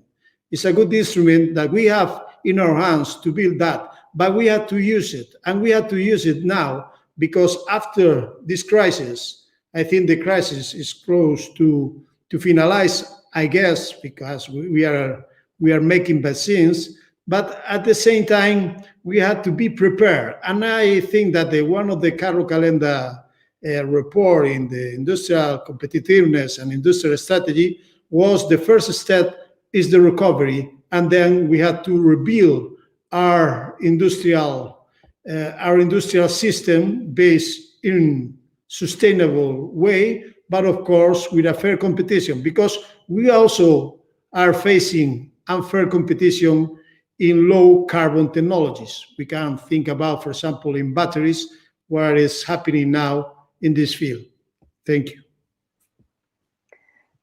It's a good instrument that we have in our hands to build that, but we have to use it, and we have to use it now, because after this crisis, I think the crisis is close to finalize, I guess, because we are making vaccines, but at the same time, we have to be prepared. And I think that one of the Carlo Calenda report in the industrial competitiveness and industrial strategy was the first step is the recovery, and then we have to rebuild our industrial system based in sustainable way, but of course with a fair competition, because we also are facing unfair competition in low carbon technologies. We can think about, for example, in batteries, what is happening now in this field. Thank you.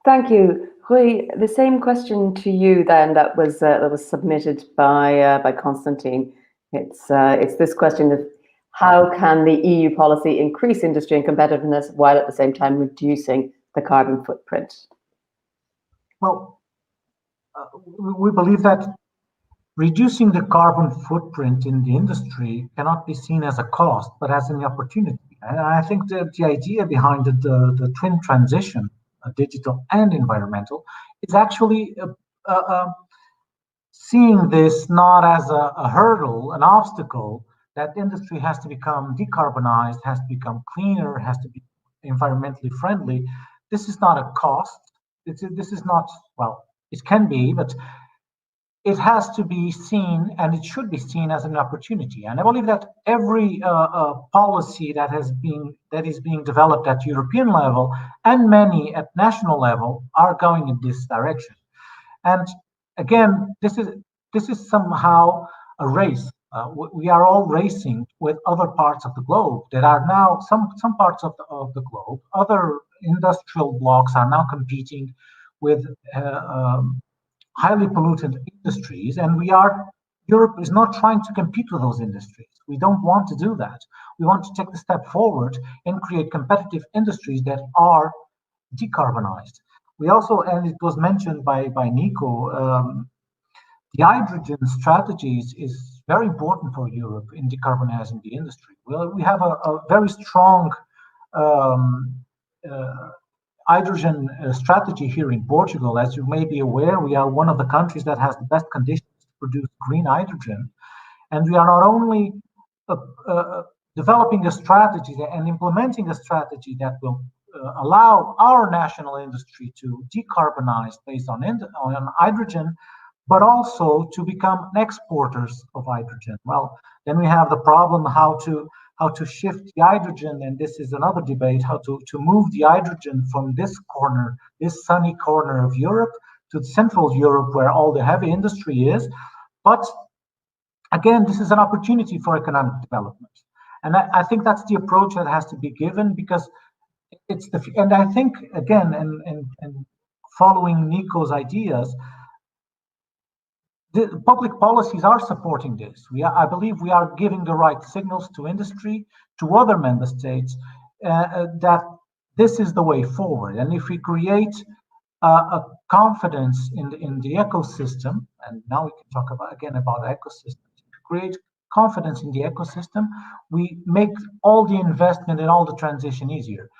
Thank you. Rui, the same question to you then that was submitted by Constantine. It's this question of how can the EU policy increase industry and competitiveness while at the same time reducing the carbon footprint? Well, we believe that reducing the carbon footprint in the industry cannot be seen as a cost, but as an opportunity. And I think the idea behind the twin transition, digital and environmental, is actually seeing this not as a hurdle, an obstacle, that industry has to become decarbonized, has to become cleaner, has to be environmentally friendly. This is not a cost. This is not, well, it can be, but it has to be seen, and it should be seen as an opportunity. And I believe that every policy that is being developed at European level and many at national level are going in this direction. And again, this is somehow a race. We are all racing with other parts of the globe that are now some parts of the globe. Other industrial blocks are now competing with highly polluted industries, and Europe is not trying to compete with those industries. We don't want to do that. We want to take the step forward and create competitive industries that are decarbonized. We also, and it was mentioned by Nico, the hydrogen strategies is very important for Europe in decarbonizing the industry. Well, we have a very strong hydrogen strategy here in Portugal. As you may be aware, we are one of the countries that has the best conditions to produce green hydrogen. And we are not only developing a strategy and implementing a strategy that will allow our national industry to decarbonize based on hydrogen, but also to become exporters of hydrogen. Well, then we have the problem how to shift the hydrogen, and this is another debate, how to move the hydrogen from this corner, this sunny corner of Europe, to Central Europe, where all the heavy industry is. But again, this is an opportunity for economic development. And I think that's the approach that has to be given, because and I think, again, and following Nico's ideas, the public policies are supporting this. I believe we are giving the right signals to industry, to other member states, that this is the way forward. And if we create a confidence in the ecosystem, and now we can talk about ecosystem, create confidence in the ecosystem, we make all the investment and all the transition easier.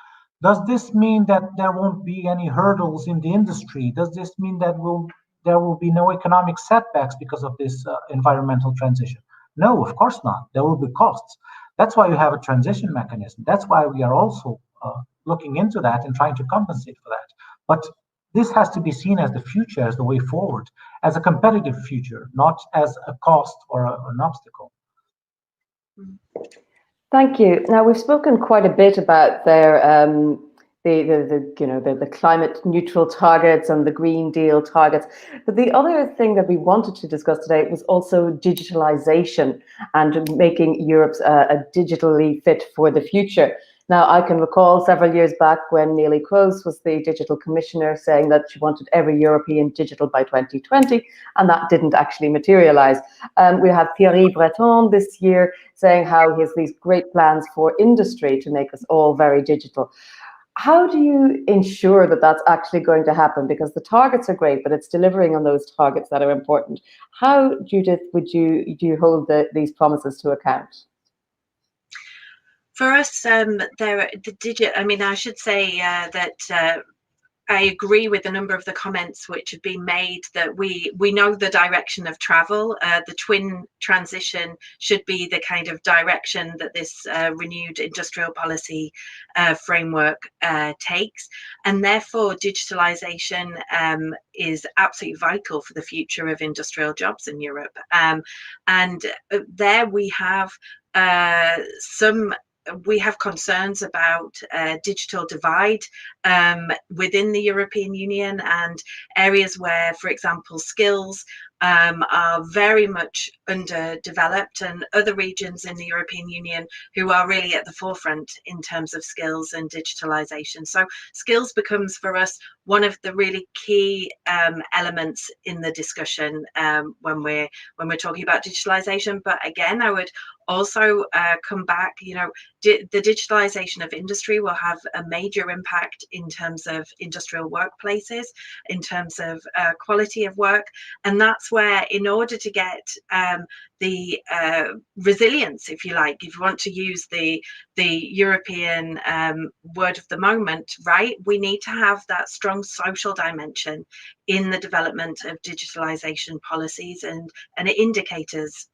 Does this mean that there won't be any hurdles in the industry? Does this mean that there will be no economic setbacks because of this environmental transition? No, of course not. There will be costs. That's why you have a transition mechanism. That's why we are also looking into that and trying to compensate for that. But this has to be seen as the future, as the way forward, as a competitive future, not as a cost or an obstacle. Thank you. Now, we've spoken quite a bit about the climate neutral targets and the Green Deal targets. But the other thing that we wanted to discuss today was also digitalization and making Europe digitally fit for the future. Now, I can recall several years back when Neelie Kroes was the digital commissioner saying that she wanted every European digital by 2020, and that didn't actually materialize. We have Thierry Breton this year saying how he has these great plans for industry to make us all very digital. How do you ensure that that's actually going to happen? Because the targets are great, but it's delivering on those targets that are important. How, Judith, do you hold these promises to account? For us, I should say that I agree with a number of the comments which have been made, that we know the direction of travel. The twin transition should be the kind of direction that this renewed industrial policy framework takes, and therefore digitalization is absolutely vital for the future of industrial jobs in Europe. And there we have we have concerns about digital divide within the European Union, and areas where, for example, skills are very much underdeveloped, and other regions in the European Union who are really at the forefront in terms of skills and digitalization. So skills becomes for us one of the really key elements in the discussion when we're talking about digitalization. But again, I would also come back, the digitalization of industry will have a major impact in terms of industrial workplaces, in terms of quality of work. And that's where, in order to get the resilience, if you like, if you want to use the European word of the moment, right, we need to have that strong social dimension in the development of digitalization policies and indicators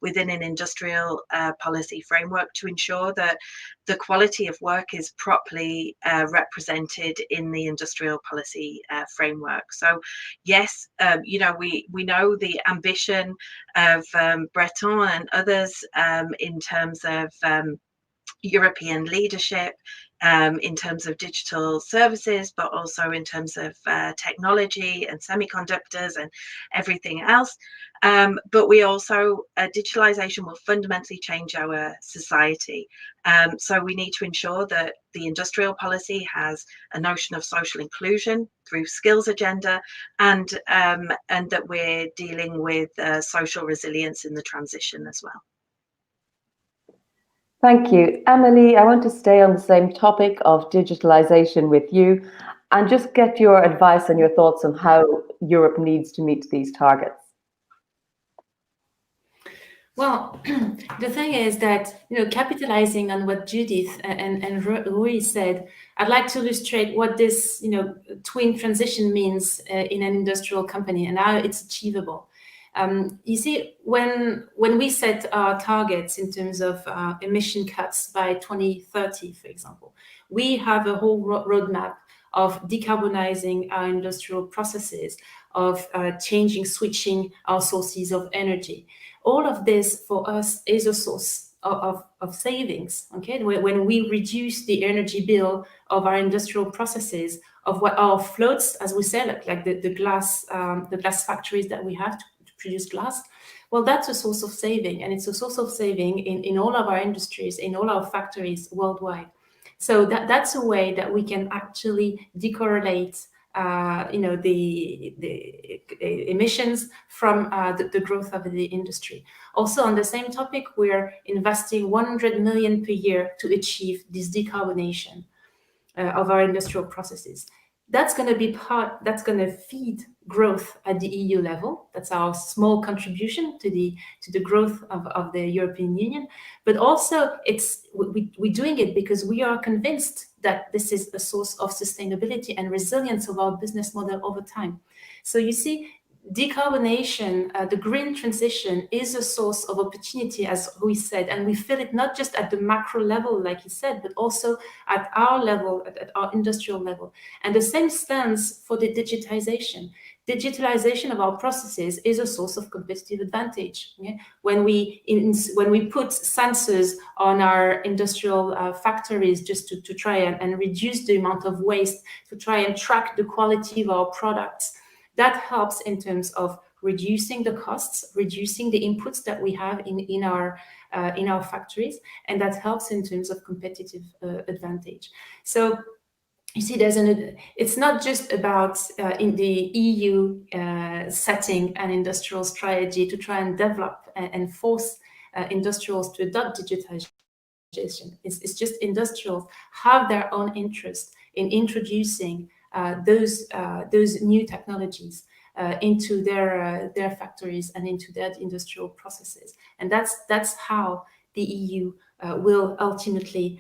within an industrial policy framework to ensure that the quality of work is properly represented in the industrial policy framework. So yes, you know, we know the ambition of Breton and others in terms of European leadership, in terms of digital services, but also in terms of technology and semiconductors and everything else. But we also, digitalization will fundamentally change our society. So we need to ensure that the industrial policy has a notion of social inclusion through skills agenda, and that we're dealing with social resilience in the transition as well. Thank you. Emily, I want to stay on the same topic of digitalization with you and just get your advice and your thoughts on how Europe needs to meet these targets. Well, the thing is that, you know, capitalizing on what Judith and Rui said, I'd like to illustrate what this, you know, twin transition means in an industrial company and how it's achievable. You see, when we set our targets in terms of emission cuts by 2030, for example, we have a whole roadmap of decarbonizing our industrial processes, of switching our sources of energy. All of this for us is a source of savings. Okay, when we reduce the energy bill of our industrial processes, of what our floats, as we say, like the glass factories that we have to produce glass, well, that's a source of saving, and it's a source of saving in all of our industries, in all our factories worldwide. So that's a way that we can actually decorrelate you know, the emissions from the growth of the industry. Also, on the same topic, we're investing 100 million per year to achieve this decarbonation of our industrial processes. That's going to be that's going to feed growth at the EU level. That's our small contribution to the growth of the European Union. But also, we're doing it because we are convinced that this is a source of sustainability and resilience of our business model over time. So you see, decarbonation, the green transition, is a source of opportunity, as we said, and we feel it not just at the macro level, like he said, but also at our level, at our industrial level. And the same stands for the digitization. Digitalization of our processes is a source of competitive advantage. Okay? When we put sensors on our industrial factories just to try and reduce the amount of waste, to try and track the quality of our products, that helps in terms of reducing the costs, reducing the inputs that we have in our factories, and that helps in terms of competitive advantage. So you see, it's not just about in the EU setting an industrial strategy to try and develop and force industrials to adopt digitization. It's just industrials have their own interest in introducing those new technologies into their factories and into their industrial processes, and that's how the EU will ultimately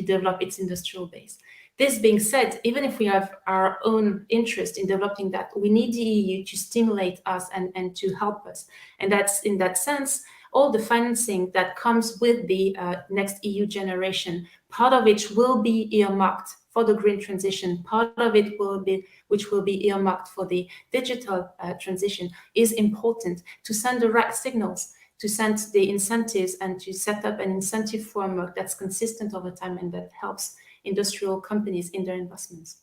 develop its industrial base. This being said, even if we have our own interest in developing that, we need the EU to stimulate us and to help us. And that's, in that sense, all the financing that comes with the next EU generation, part of it will be earmarked for the green transition, part of it will be earmarked for the digital transition, is important to send the right signals, to send the incentives, and to set up an incentive framework that's consistent over time and that helps industrial companies in their investments.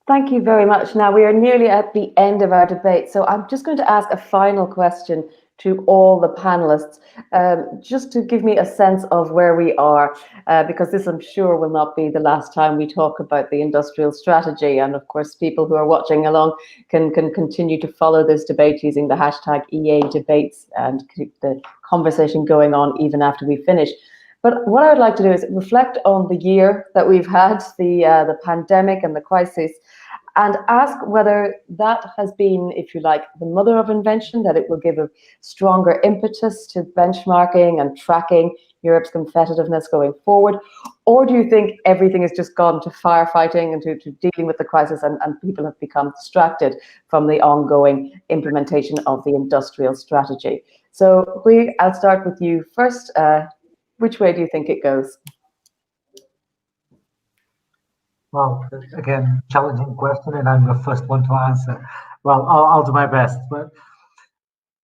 Thank you very much. Now we are nearly at the end of our debate, so I'm just going to ask a final question to all the panelists, just to give me a sense of where we are, because this, I'm sure, will not be the last time we talk about the industrial strategy. And of course, people who are watching along can continue to follow this debate using the hashtag EA debates and keep the conversation going on even after we finish. But what I would like to do is reflect on the year that we've had, the pandemic and the crisis, and ask whether that has been, if you like, the mother of invention, that it will give a stronger impetus to benchmarking and tracking Europe's competitiveness going forward, or do you think everything has just gone to firefighting and to dealing with the crisis, and people have become distracted from the ongoing implementation of the industrial strategy? So, Hui, I'll start with you first. Which way do you think it goes? Well, again, challenging question, and I'm the first one to answer. Well, I'll do my best. But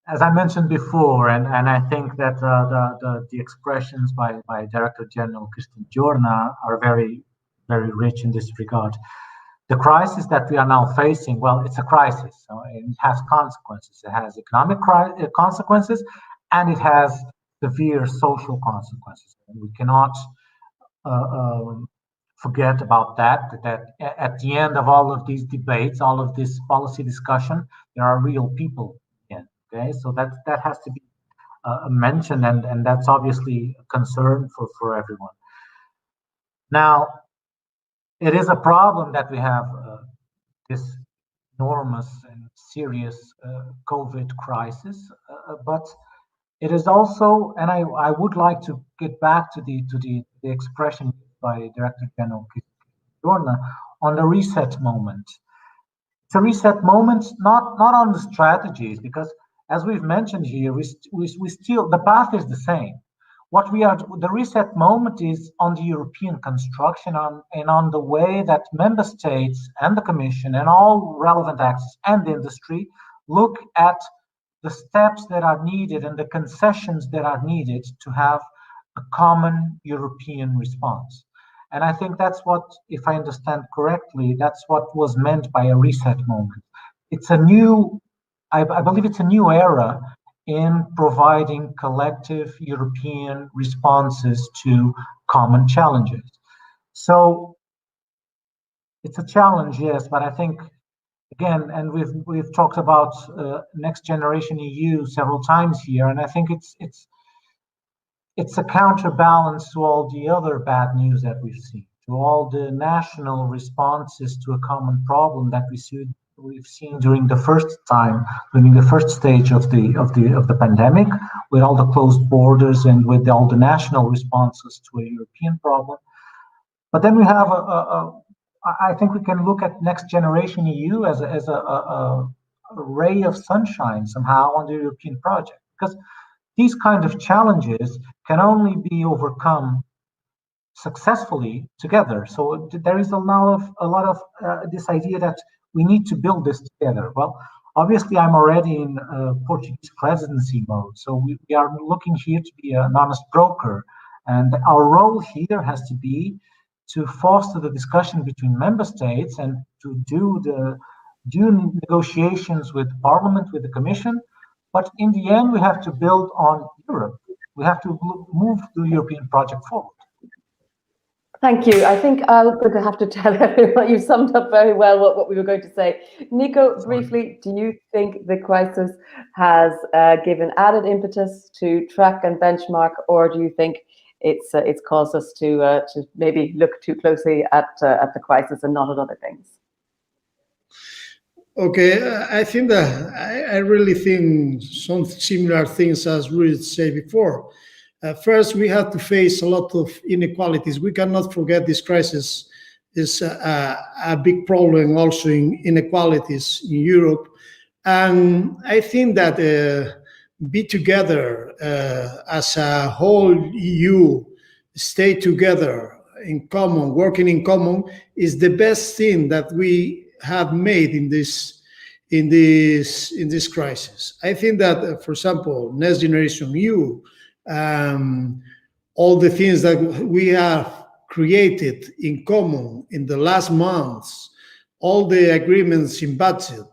as I mentioned before, and I think that the expressions by Director General Christian Giorna are very, very rich in this regard. The crisis that we are now facing, well, it's a crisis. So it has consequences. It has economic consequences, and it has severe social consequences. And we cannot forget about that at the end of all of these debates, all of this policy discussion, there are real people in. Okay, so that has to be mentioned, and that's obviously a concern for everyone. Now, it is a problem that we have this enormous and serious COVID crisis, but it is also, and I would like to get back to the expression by Director General Giorna on the reset moment. It's a reset moment, not on the strategies, because as we've mentioned here, we still, the path is the same. The reset moment is on the European construction and on the way that member states and the Commission and all relevant actors and the industry look at the steps that are needed and the concessions that are needed to have a common European response. And I think that's what, if I understand correctly, that's what was meant by a reset moment. It's a new, I believe it's a new era in providing collective European responses to common challenges. So it's a challenge, yes, but I think, again, and we've talked about next generation EU several times here, and I think it's a counterbalance to all the other bad news that we've seen, to all the national responses to a common problem that we've seen during the first stage of the pandemic, with all the closed borders and with all the national responses to a European problem. But then we have I think we can look at next generation EU as a ray of sunshine somehow on the European project, because these kind of challenges can only be overcome successfully together. So there is a lot of this idea that we need to build this together. Well, obviously, I'm already in Portuguese presidency mode, so we are looking here to be an honest broker, and our role here has to be to foster the discussion between member states and to do negotiations with Parliament, with the Commission. But in the end, we have to build on Europe. We have to move the European project forward. Thank you. I think I'm going to have to tell everyone, you summed up very well what we were going to say. Nico, briefly, do you think the crisis has given added impetus to track and benchmark, or do you think it's caused us to maybe look too closely at the crisis and not at other things? Okay, I think that I really think some similar things as we said before. First, we have to face a lot of inequalities. We cannot forget this crisis is a big problem also in inequalities in Europe. And I think that be together as a whole EU, stay together in common, working in common, is the best thing that we have made in this crisis. I think that, for example, Next Generation EU, all the things that we have created in common in the last months, all the agreements in budget,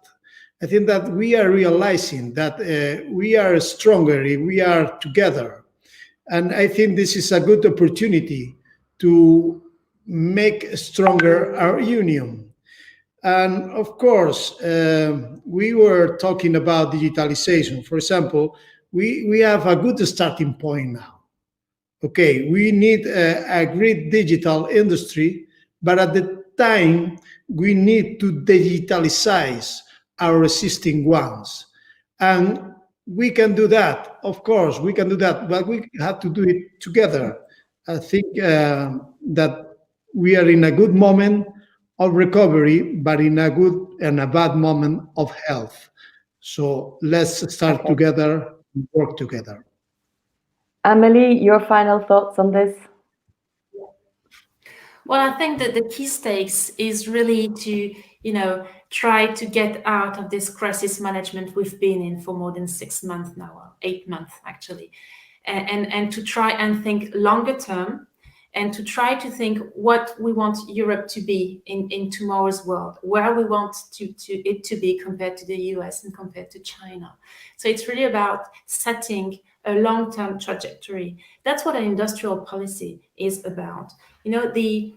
I think that we are realizing that we are stronger if we are together. And I think this is a good opportunity to make stronger our union. And of course, we were talking about digitalization. For example, we have a good starting point now. Okay, we need a great digital industry, but at the time, we need to digitalize our existing ones. And we can do that, of course, we can do that, but we have to do it together. I think that we are in a good moment of recovery, but in a good and a bad moment of health. So let's start together and work together. Amelie, your final thoughts on this? Well, I think that the key stakes is really to, try to get out of this crisis management we've been in for more than 6 months now, or 8 months actually, and to try and think longer term, and to try to think what we want Europe to be in tomorrow's world, where we want it to be compared to the US and compared to China. So it's really about setting a long-term trajectory. That's what an industrial policy is about. The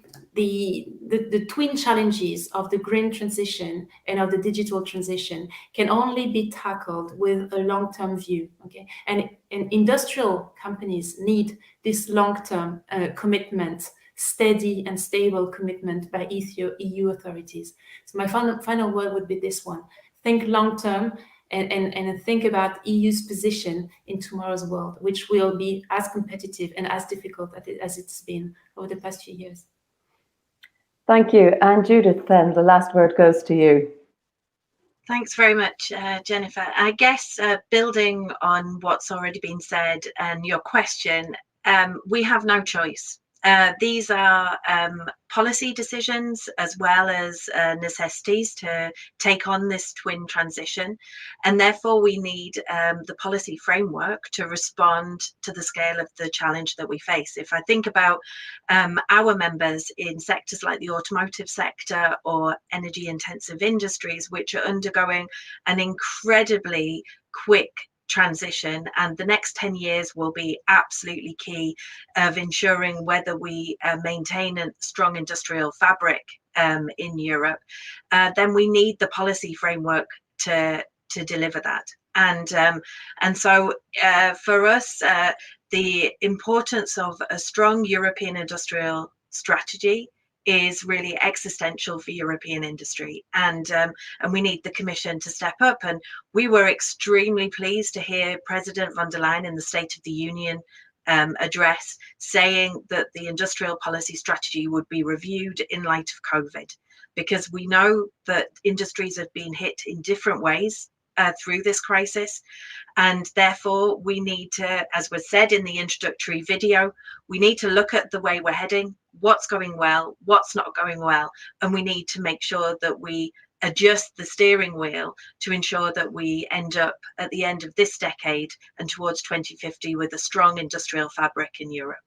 twin challenges of the green transition and of the digital transition can only be tackled with a long-term view. Okay, and industrial companies need this long-term commitment, steady and stable commitment by EU authorities. So my final word would be this one: think long-term. And think about EU's position in tomorrow's world, which will be as competitive and as difficult as it's been over the past few years. Thank you. And Judith, then the last word goes to you. Thanks very much, Jennifer. I guess building on what's already been said and your question, we have no choice. These are policy decisions as well as necessities to take on this twin transition, and therefore we need the policy framework to respond to the scale of the challenge that we face. If I think about our members in sectors like the automotive sector or energy intensive industries, which are undergoing an incredibly quick transition, and the next 10 years will be absolutely key of ensuring whether we maintain a strong industrial fabric in Europe, then we need the policy framework to deliver that. And so for us, the importance of a strong European industrial strategy is really existential for European industry, and we need the Commission to step up. And we were extremely pleased to hear President von der Leyen in the State of the Union address saying that the industrial policy strategy would be reviewed in light of COVID, because we know that industries have been hit in different ways through this crisis, and therefore we need to, as was said in the introductory video, we need to look at the way we're heading, what's going well, what's not going well, and we need to make sure that we adjust the steering wheel to ensure that we end up at the end of this decade and towards 2050 with a strong industrial fabric in Europe.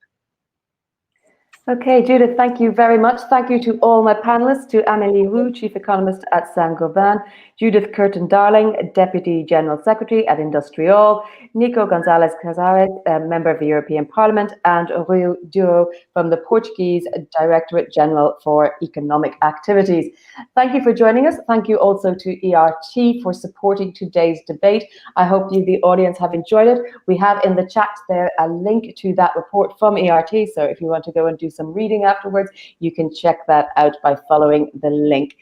Okay, Judith, thank you very much. Thank you to all my panelists, to Amélie Roux, Chief Economist at Saint-Gobain, Judith Curtin-Darling, Deputy General Secretary at Industrial, Nico Gonzalez-Casares, Member of the European Parliament, and Rui Duro from the Portuguese Directorate General for Economic Activities. Thank you for joining us. Thank you also to ERT for supporting today's debate. I hope you, the audience, have enjoyed it. We have in the chat there a link to that report from ERT, so if you want to go and do some reading afterwards, you can check that out by following the link.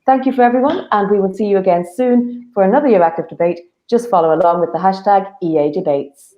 Thank you for everyone, and we will see you again soon for another Euractiv debate. Just follow along with the hashtag EA Debates.